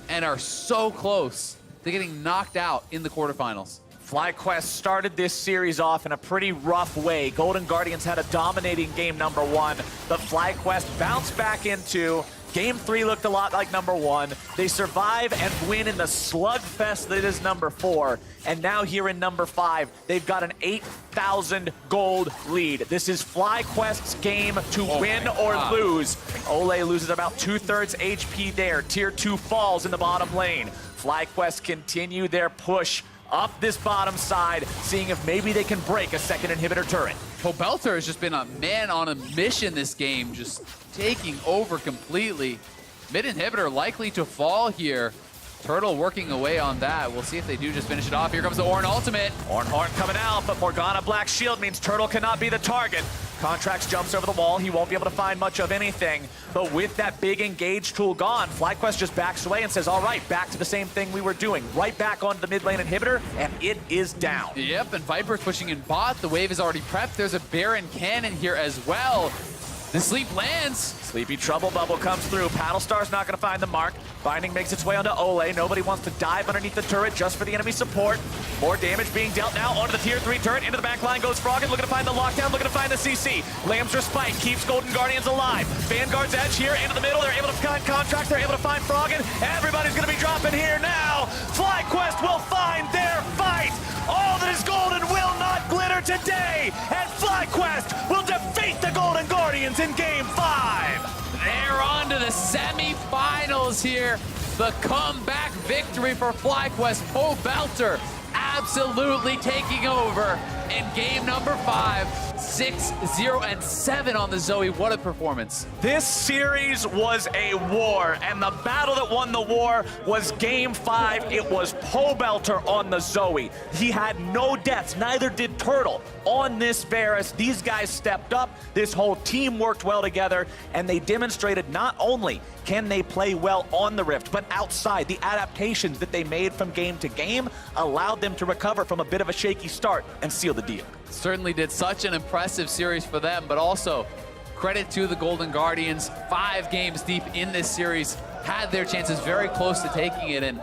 and are so close to getting knocked out in the quarterfinals. FlyQuest started this series off in a pretty rough way. Golden Guardians had a dominating game number 1, but FlyQuest bounced back into Game 3 looked a lot like number 1. They survive and win in the slugfest that is number 4. And now here in number 5, they've got an 8,000 gold lead. This is FlyQuest's game to win or lose. Olleh loses about 2/3 HP there. Tier 2 falls in the bottom lane. FlyQuest continue their push up this bottom side, seeing if maybe they can break a second inhibitor turret. Pobelter has just been a man on a mission this game, just taking over completely. Mid inhibitor likely to fall here. Turtle working away on that. We'll see if they do just finish it off. Here comes the Ornn ultimate. Ornn coming out, but Morgana Black Shield means Turtle cannot be the target. Contractz jumps over the wall. He won't be able to find much of anything. But with that big engage tool gone, FlyQuest just backs away and says, all right, back to the same thing we were doing. Right back onto the mid lane inhibitor, and it is down. Yep, and Viper's pushing in bot. The wave is already prepped. There's a Baron cannon here as well. The sleep lands. Sleepy Trouble Bubble comes through. Paddlestar's not going to find the mark. Binding makes its way onto Olleh. Nobody wants to dive underneath the turret just for the enemy support. More damage being dealt now onto the tier 3 turret. Into the back line goes Froggen, looking to find the lockdown, looking to find the CC. Lamb's Respite keeps Golden Guardians alive. Vanguard's edge here into the middle. They're able to find Contractz. They're able to find Froggen. Everybody's going to be dropping here now. FlyQuest will find their fight. All that is golden will not glitter today. And FlyQuest will defeat the Golden Guardians in Game 5. They're on to the semi-finals here. The comeback victory for FlyQuest. Pobelter absolutely taking over in game number 5. 6-0-7 on the Zoe. What a performance. This series was a war, and the battle that won the war was Game 5. It was Pobelter on the Zoe. He had no deaths, neither did Turtle on this Varus. These guys stepped up, this whole team worked well together, and they demonstrated not only can they play well on the Rift, but outside. The adaptations that they made from game to game allowed them to recover from a bit of a shaky start and seal the deal. Certainly did. Such an impressive series for them, but also credit to the Golden Guardians. 5 games deep in this series, had their chances very close to taking it, and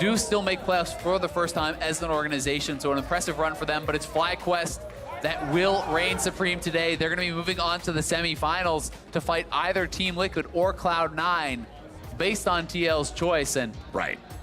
do still make playoffs for the first time as an organization. So an impressive run for them, but it's FlyQuest that will reign supreme today. They're going to be moving on to the semifinals to fight either Team Liquid or Cloud9 based on TL's choice, and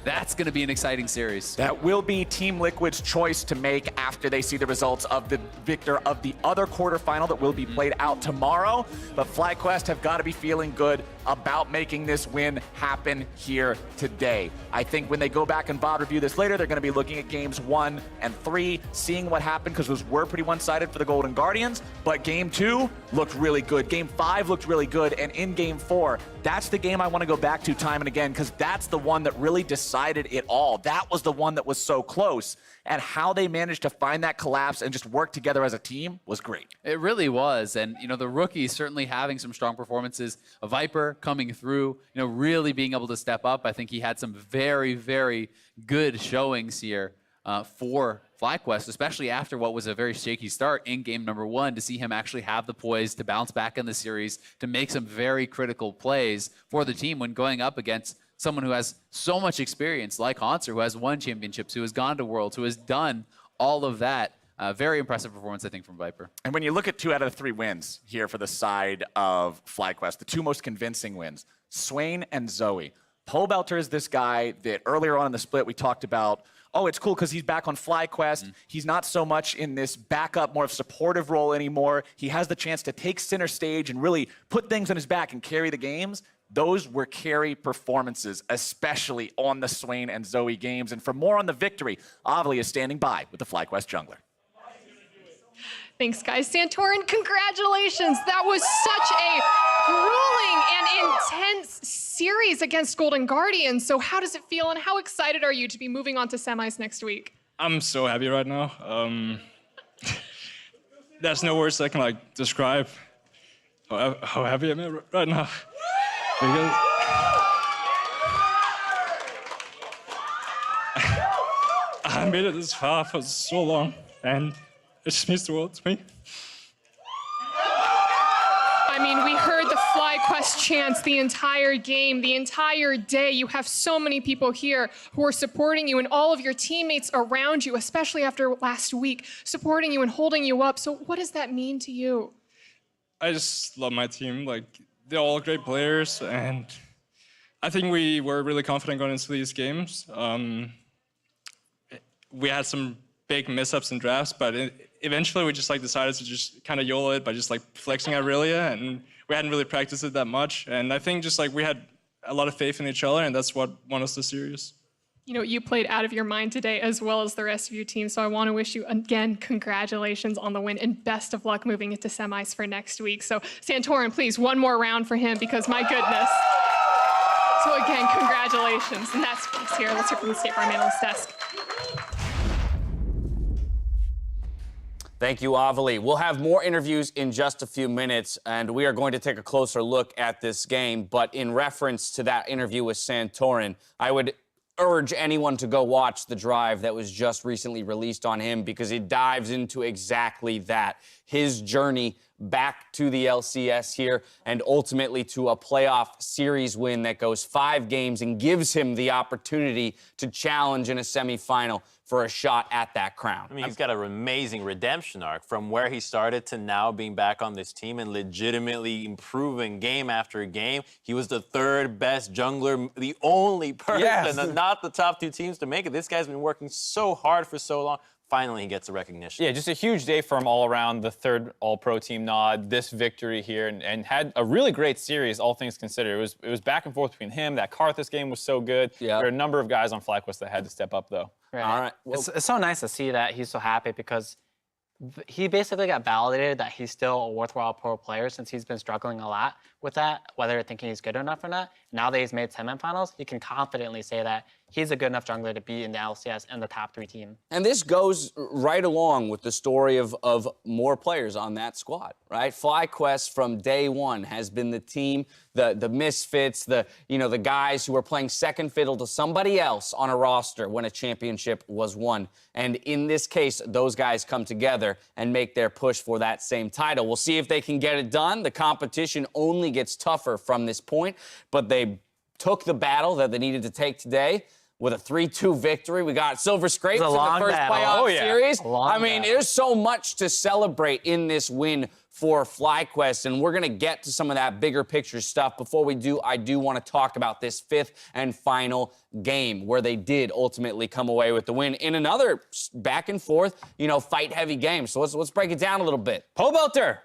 that's going to be an exciting series. That will be Team Liquid's choice to make after they see the results of the victor of the other quarterfinal that will be played out tomorrow. But FlyQuest have got to be feeling good about making this win happen here today. I think when they go back and VOD review this later, they're going to be looking at games 1 and 3, seeing what happened, because those were pretty one-sided for the Golden Guardians. But game 2 looked really good. Game 5 looked really good. And in game 4, that's the game I want to go back to time and again, because that's the one that really decided it all. That was the one that was so close. And how they managed to find that collapse and just work together as a team was great. It really was. And, you know, the rookies certainly having some strong performances. A Viper coming through, you know, really being able to step up. I think he had some very, very good showings here for FlyQuest, especially after what was a very shaky start in game number 1, to see him actually have the poise to bounce back in the series, to make some very critical plays for the team when going up against someone who has so much experience like Hauntzer, who has won championships, who has gone to Worlds, who has done all of that. Very impressive performance, I think, from Viper. And when you look at 2 out of the 3 wins here for the side of FlyQuest, the 2 most convincing wins, Swain and Zoe. Pobelter is this guy that earlier on in the split we talked about, oh, it's cool because he's back on FlyQuest. He's not so much in this backup, more of supportive role anymore. He has the chance to take center stage and really put things on his back and carry the games. Those were carry performances, especially on the Swain and Zoe games. And for more on the victory, Azael is standing by with the FlyQuest jungler. Thanks, guys. Santorin, congratulations. That was such a grueling and intense series against Golden Guardians. So how does it feel, and how excited are you to be moving on to semis next week? I'm so happy right now. There's no words I can describe how happy I am right now. Because I made it this far for so long, and it just means the world to me. I mean, we heard the FlyQuest chants the entire game, the entire day. You have so many people here who are supporting you and all of your teammates around you, especially after last week, supporting you and holding you up. So what does that mean to you? I just love my team. Like, they're all great players, and I think we were really confident going into these games. We had some big mishaps in drafts, but eventually we just decided to just kind of YOLO it by just flexing Irelia, and we hadn't really practiced it that much. And I think just we had a lot of faith in each other, and that's what won us the series. You know, you played out of your mind today as well as the rest of your team. So I want to wish you, again, congratulations on the win and best of luck moving into semis for next week. So Santorin, please, one more round for him because my goodness. So again, congratulations. And that's us here. Let's hear from the State Farm Analyst Desk. Thank you, Azael. We'll have more interviews in just a few minutes, and we are going to take a closer look at this game. But in reference to that interview with Santorin, I would urge anyone to go watch the drive that was just recently released on him because it dives into exactly that. His journey back to the LCS here and ultimately to a playoff series win that goes 5 games and gives him the opportunity to challenge in a semifinal for a shot at that crown. I mean, he's got an amazing redemption arc from where he started to now being back on this team and legitimately improving game after game. He was the 3rd best jungler, the only person, not the top 2 teams to make it. This guy's been working so hard for so long. Finally, he gets the recognition. Yeah, just a huge day for him all around, the 3rd All-Pro team nod, this victory here, and had a really great series, all things considered. It was back and forth between him. That Karthus game was so good. There were a number of guys on FlyQuest that had to step up, though. Right. All right. Well, it's so nice to see that he's so happy because he basically got validated that he's still a worthwhile pro player since he's been struggling a lot with that, whether thinking he's good enough or not. Now that he's made semifinals, he can confidently say that he's a good enough jungler to be in the LCS and the top 3 team. And this goes right along with the story of more players on that squad, right? FlyQuest from day one has been the team, the misfits, the guys who are playing second fiddle to somebody else on a roster when a championship was won. And in this case, those guys come together and make their push for that same title. We'll see if they can get it done. The competition only gets tougher from this point, but they took the battle that they needed to take today with a 3-2 victory. We got Silver Scrapes in the first playoff series. I mean, there's so much to celebrate in this win for FlyQuest, and we're going to get to some of that bigger picture stuff. Before we do, I do want to talk about this 5th and final game where they did ultimately come away with the win in another back and forth, fight-heavy game. So let's break it down a little bit. Pobelter.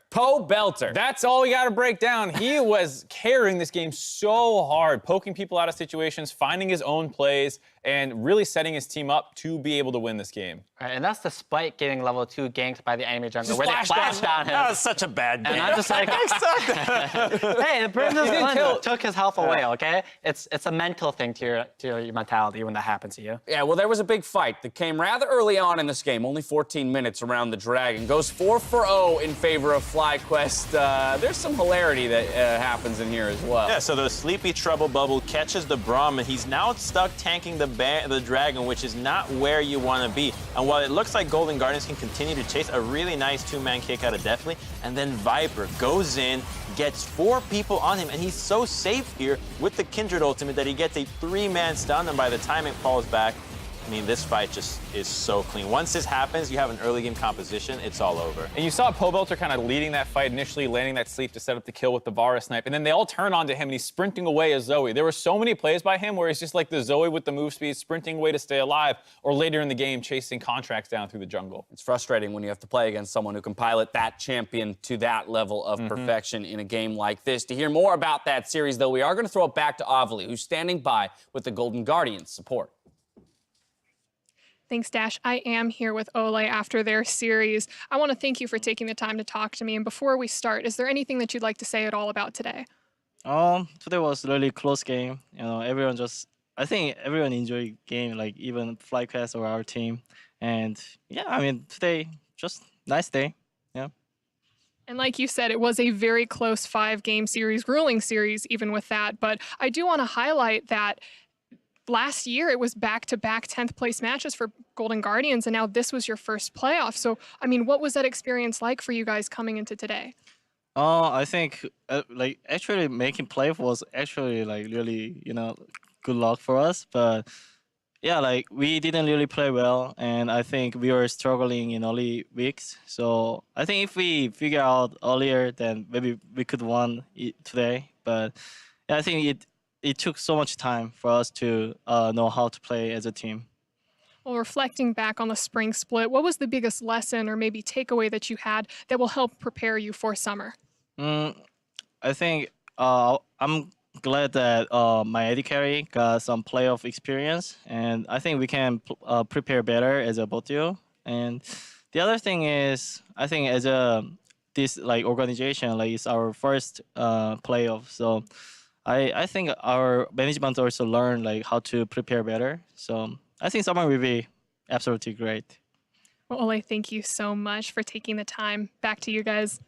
That's all we got to break down. He was carrying this game so hard, poking people out of situations, finding his own plays, and really setting his team up to be able to win this game. Right, and that's despite getting level 2 ganked by the enemy jungler where they flashed on him. That was such a bad game. And I'm just like, hey, the person took his health away, okay? It's a mental thing to your mentality when that happens to you. Yeah, well, there was a big fight that came rather early on in this game, only 14 minutes around the Dragon. Goes 4-0 in favor of FlyQuest. There's some hilarity that happens in here as well. Yeah, so the Sleepy Trouble Bubble catches the Braum, and he's now stuck tanking the Dragon, which is not where you want to be. And while it looks like Golden Guardians can continue to chase, a really nice 2-man kick out of Deftly, and then Viper goes in, gets 4 people on him, and he's so safe here with the Kindred ultimate that he gets a 3-man stun, and by the time it falls back, I mean, this fight just is so clean. Once this happens, you have an early game composition, it's all over. And you saw Pobelter kind of leading that fight initially, landing that sleep to set up the kill with the Varus snipe, and then they all turn onto him, and he's sprinting away as Zoe. There were so many plays by him where he's just like the Zoe with the move speed, sprinting away to stay alive, or later in the game, chasing Contractz down through the jungle. It's frustrating when you have to play against someone who can pilot that champion to that level of perfection in a game like this. To hear more about that series, though, we are going to throw it back to Azael, who's standing by with the Golden Guardians support. Thanks, Dash. I am here with Olleh after their series. I want to thank you for taking the time to talk to me. And before we start, is there anything that you'd like to say at all about today? Today was a really close game. I think everyone enjoyed the game, like even FlyQuest or our team. And yeah, I mean, today, just nice day. Yeah. And like you said, it was a very close 5-game series, grueling series, even with that. But I do want to highlight that last year it was back-to-back 10th place matches for Golden Guardians, and now this was your first playoff. So, I mean, what was that experience like for you guys coming into today? I think like actually making playoff was actually like really good luck for us, but yeah, like we didn't really play well, and I think we were struggling in early weeks. So I think if we figure out earlier, then maybe we could won it today. But yeah, I think it took so much time for us to know how to play as a team. Well, reflecting back on the spring split, what was the biggest lesson or maybe takeaway that you had that will help prepare you for summer? I think I'm glad that my AD carry got some playoff experience, and I think we can prepare better as a both duo. And the other thing is, I think as this like organization, like it's our first playoff, so I think our management also learned like how to prepare better. So I think summer will be absolutely great. Well, Olleh, thank you so much for taking the time. Back to you guys.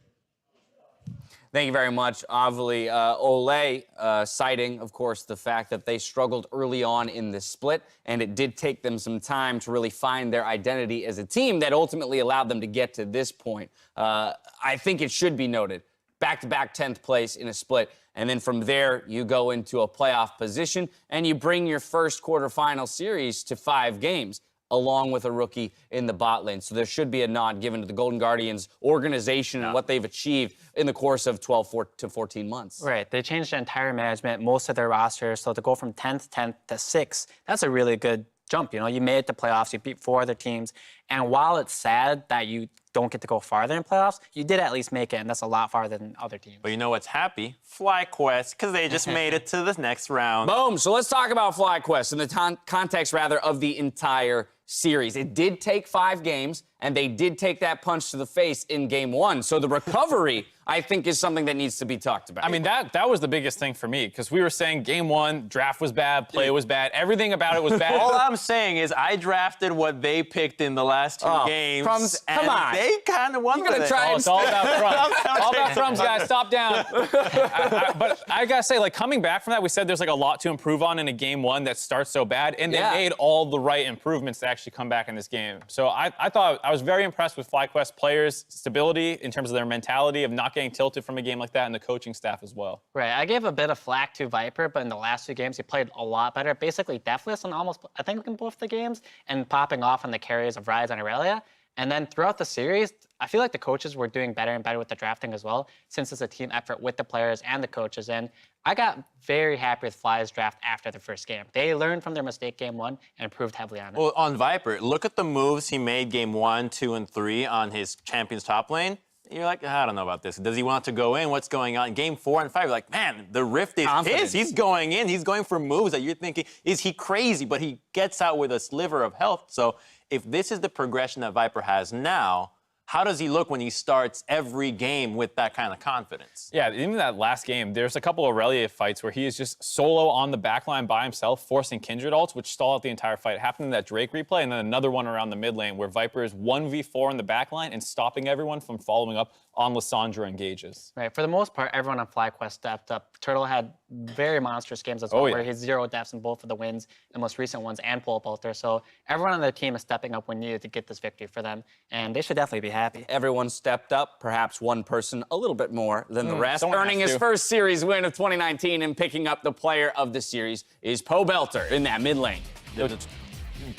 Thank you very much, Azael. Olleh citing, of course, the fact that they struggled early on in the split, and it did take them some time to really find their identity as a team that ultimately allowed them to get to this point. I think it should be noted, back-to-back 10th place in a split, and then from there, you go into a playoff position, and you bring your first quarterfinal series to 5 games, along with a rookie in the bot lane. So there should be a nod given to the Golden Guardians organization and what they've achieved in the course of 12 to 14 months. Right. They changed the entire management, most of their roster. So to go from 10th to 6th, that's a really good jump. You know, you made it to playoffs, you beat 4 other teams. And while it's sad that you don't get to go farther in playoffs, you did at least make it, and that's a lot farther than other teams. But you know what's happy? FlyQuest, because they just made it to the next round. Boom. So let's talk about FlyQuest in the context, rather, of the entire series. It did take 5 games, and they did take that punch to the face in game 1. So the recovery, I think, is something that needs to be talked about. I mean, that was the biggest thing for me, because we were saying game 1, draft was bad, play was bad, everything about it was bad. All I'm saying is I drafted what they picked in the last 2 games. Come on. They kind of won with it. It's all about Thrums. All about Thrums, guys. Stop down. But I gotta say, like, coming back from that, we said there's like a lot to improve on in a game 1 that starts so bad, and they made all the right improvements to actually come back in this game. So I thought I was very impressed with FlyQuest players' stability in terms of their mentality of not getting tilted from a game like that, and the coaching staff as well. Right. I gave a bit of flack to Viper, but in the last 2 games, he played a lot better. Basically, Deftly on almost, I think, in both the games, and popping off on the carries of Rise and Irelia. And then throughout the series, I feel like the coaches were doing better and better with the drafting as well, since it's a team effort with the players and the coaches. And I got very happy with Fly's draft after the first game. They learned from their mistake game 1 and improved heavily on it. Well, on Viper, look at the moves he made game 1, 2, and 3 on his Champions top lane. You're like, I don't know about this. Does he want to go in? What's going on? Game 4 and 5, you're like, man, the rift is his. He's going in. He's going for moves that you're thinking, is he crazy? But he gets out with a sliver of health. So if this is the progression that Viper has now, how does he look when he starts every game with that kind of confidence? Yeah, even that last game, there's a couple of Irelia fights where he is just solo on the backline by himself, forcing Kindred ults, which stall out the entire fight. It happened in that Drake replay, and then another one around the mid lane where Viper is 1v4 in the backline and stopping everyone from following up on Lissandra engages. Right. For the most part, everyone on FlyQuest stepped up. Turtle had very monstrous games as well, where he 0 deaths in both of the wins, the most recent ones, and Pobelter. So everyone on their team is stepping up when needed to get this victory for them, and they should definitely be happy. Everyone stepped up, perhaps one person a little bit more than the rest. Earning his first series win of 2019 and picking up the player of the series is Pobelter in that mid lane.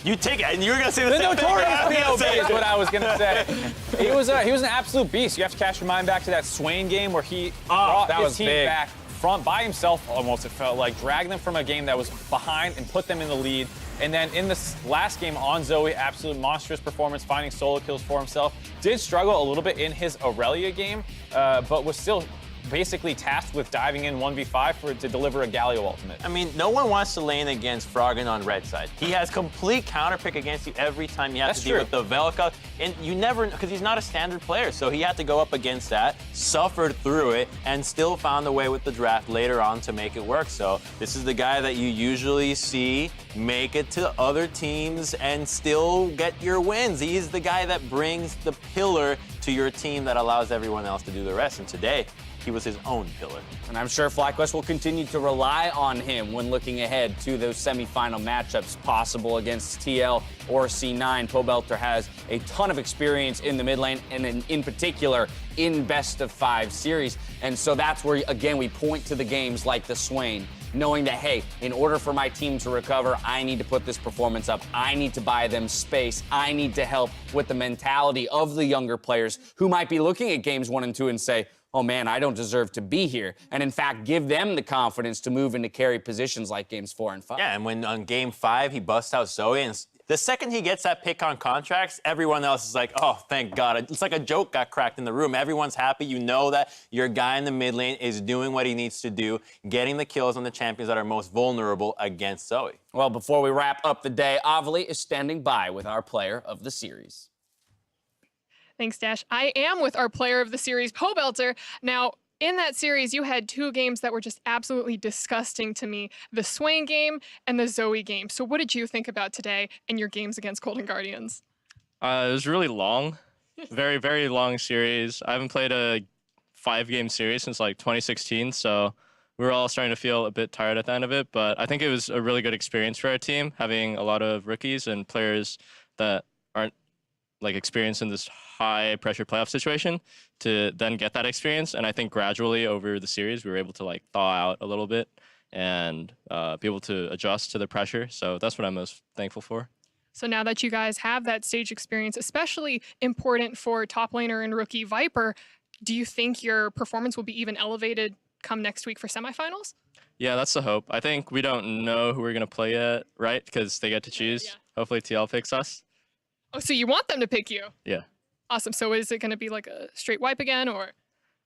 You take it, and you were going to say the notorious POB is what I was going to say. He was an absolute beast. You have to cast your mind back to that Swain game where he brought his team back by himself almost, it felt like, dragged them from a game that was behind and put them in the lead. And then in this last game on Zoe, absolute monstrous performance, finding solo kills for himself. Did struggle a little bit in his Irelia game, but was still basically tasked with diving in 1v5 to deliver a Galio ultimate. I mean, no one wants to lane against Froggen on red side. He has complete counterpick against you every time you have to deal with the Velka. And you never, because he's not a standard player, so he had to go up against that, suffered through it, and still found a way with the draft later on to make it work. So this is the guy that you usually see make it to other teams and still get your wins. He's the guy that brings the pillar to your team that allows everyone else to do the rest. And today, he was his own pillar. And I'm sure FlyQuest will continue to rely on him when looking ahead to those semifinal matchups possible against TL or C9. Pobelter has a ton of experience in the mid lane, and in particular in best-of-5 series. And so that's where, again, we point to the games like the Swain, knowing that, hey, in order for my team to recover, I need to put this performance up. I need to buy them space. I need to help with the mentality of the younger players who might be looking at games 1 and 2 and say, oh man, I don't deserve to be here. And in fact, give them the confidence to move into carry positions like games 4 and 5. Yeah, and when on game 5, he busts out Zoe, and the second he gets that pick on Contractz, everyone else is like, oh, thank God. It's like a joke got cracked in the room. Everyone's happy. You know that your guy in the mid lane is doing what he needs to do, getting the kills on the champions that are most vulnerable against Zoe. Well, before we wrap up the day, Azael is standing by with our player of the series. Thanks, Dash. I am with our player of the series, Pobelter. Now, in that series, you had 2 games that were just absolutely disgusting to me, the Swain game and the Zoe game. So what did you think about today and your games against Golden Guardians? It was really long, very, very long series. I haven't played a 5-game series since like 2016, so we were all starting to feel a bit tired at the end of it, but I think it was a really good experience for our team, having a lot of rookies and players that aren't like experienced in this high pressure playoff situation to then get that experience. And I think gradually over the series, we were able to like thaw out a little bit and be able to adjust to the pressure. So that's what I'm most thankful for. So now that you guys have that stage experience, especially important for top laner and rookie Viper, do you think your performance will be even elevated come next week for semifinals? Yeah, that's the hope. I think we don't know who we're going to play yet, right? Because they get to choose. Yeah. Hopefully TL picks us. Oh, so you want them to pick you? Yeah. Awesome. So is it going to be like a straight wipe again, or?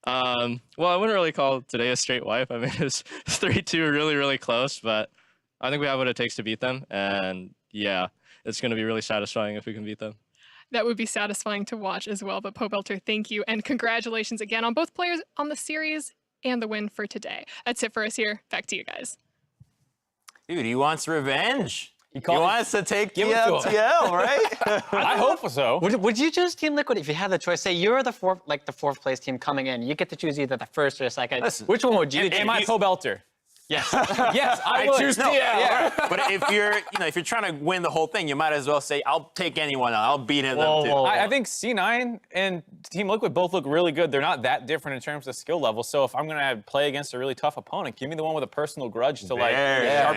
Well, I wouldn't really call today a straight wipe. I mean, it was 3-2, really, really close, but I think we have what it takes to beat them. And yeah, it's going to be really satisfying if we can beat them. That would be satisfying to watch as well. But Pobelter, thank you. And congratulations again on both players on the series and the win for today. That's it for us here. Back to you guys. Dude, he wants revenge. He wants to take the TL, right? I hope so. Would you choose Team Liquid if you had the choice? Say you're the fourth place team coming in. You get to choose either the first or the second. Listen, which one would you choose? Am I Pobelter? Yes. Yes, I choose TL. Yeah. But if you're trying to win the whole thing, you might as well say, I'll take anyone out. I'll beat them too. I think C9 and Team Liquid both look really good. They're not that different in terms of skill level. So if I'm gonna play against a really tough opponent, give me the one with a personal grudge to sharpen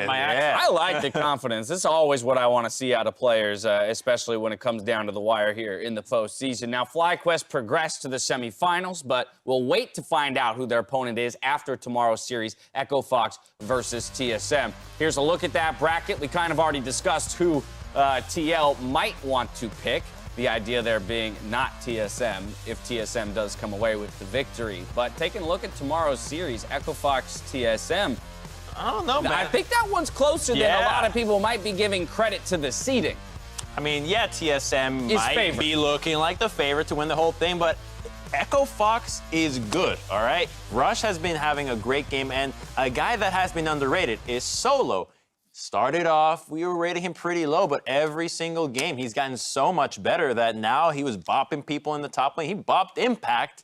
my axe. I like the confidence. This is always what I want to see out of players, especially when it comes down to the wire here in the postseason. Now, FlyQuest progressed to the semifinals, but we'll wait to find out who their opponent is after tomorrow's series, Echo Fox versus TSM. Here's a look at that bracket. We kind of already discussed who TL might want to pick. The idea there being not TSM, if TSM does come away with the victory. But taking a look at tomorrow's series, Echo Fox TSM, I don't know, man. I think that one's closer than a lot of people might be giving credit to the seeding. I mean, yeah, TSM might be looking like the favorite to win the whole thing, but Echo Fox is good, all right? Rush has been having a great game, and a guy that has been underrated is Solo. Started off, we were rating him pretty low, but every single game, he's gotten so much better that now he was bopping people in the top lane. He bopped Impact.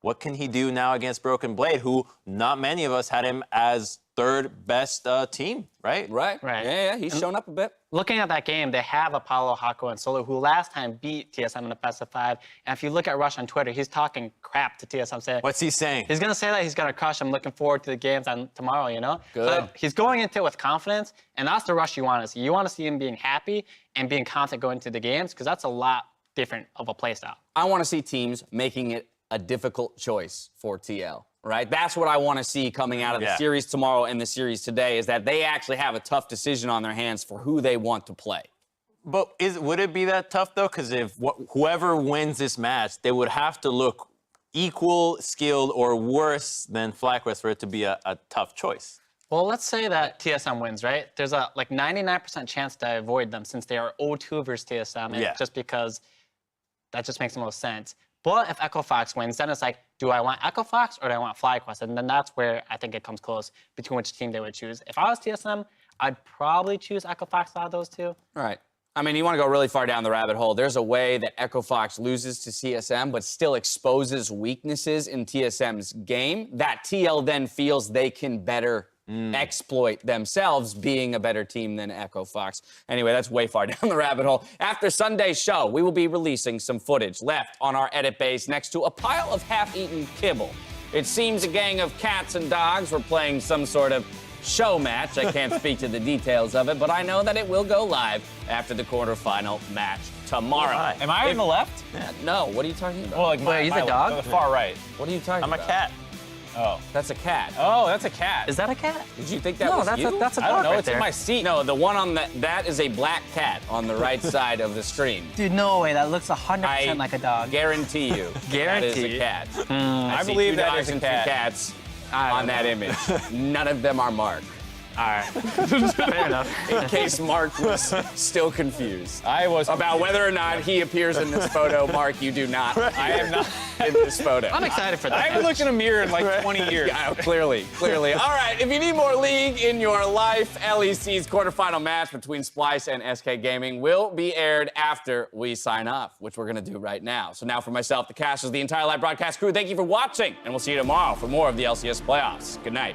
What can he do now against Broken Blade, who not many of us had him as third best team, right? Right. Yeah, he's shown up a bit. Looking at that game, they have Apollo, Hako, and Solo, who last time beat TSM in the best of 5. And if you look at Rush on Twitter, he's talking crap to TSM. Saying, what's he saying? He's going to say that he's going to crush him. Looking forward to the games on tomorrow, you know? Good. So he's going into it with confidence, and that's the Rush you want to see. You want to see him being happy and being confident going into the games, because that's a lot different of a play style. I want to see teams making it a difficult choice for TL. Right? That's what I want to see coming out of the series tomorrow and the series today, is that they actually have a tough decision on their hands for who they want to play. But would it be that tough, though? Because if whoever wins this match, they would have to look equal skilled or worse than FlyQuest for it to be a tough choice. Well, let's say that TSM wins, right? There's a 99% chance to avoid them since they are 0-2 versus TSM, and just because that just makes the most sense. But if Echo Fox wins, then it's like, do I want Echo Fox or do I want FlyQuest? And then that's where I think it comes close between which team they would choose. If I was TSM, I'd probably choose Echo Fox out of those two. Right. I mean, you want to go really far down the rabbit hole. There's a way that Echo Fox loses to TSM, but still exposes weaknesses in TSM's game that TL then feels they can better exploit themselves, being a better team than Echo Fox. Anyway, that's way far down the rabbit hole. After Sunday's show, we will be releasing some footage left on our edit base next to a pile of half-eaten kibble. It seems a gang of cats and dogs were playing some sort of show match. I can't speak to the details of it, but I know that it will go live after the quarterfinal match tomorrow. Am I on the left? No, what are you talking about? Well, like Wait, he's a dog? The far right. What are you talking about? I'm a cat. Oh. That's a cat. Oh, that's a cat. Is that a cat? Did you think that No, was that's you? that's a dog I don't know. right It's there. in my seat. No, the one on that is a black cat on the right side of the screen. Dude, no way. That looks 100% like a dog. Guarantee you that is a cat. I see believe two that dogs is a and two cat. cats on that image. None of them are Mark. All right. Fair enough. In case Mark was still confused I was about whether or not he appears in this photo. Mark, you do not. I am not. in this photo. I'm excited for that. I haven't looked in a mirror in like 20 years. Yeah, clearly. All right, if you need more League in your life, LEC's quarterfinal match between Splice and SK Gaming will be aired after we sign off, which we're going to do right now. So now for myself, the casters, the entire live broadcast crew, thank you for watching, and we'll see you tomorrow for more of the LCS playoffs. Good night.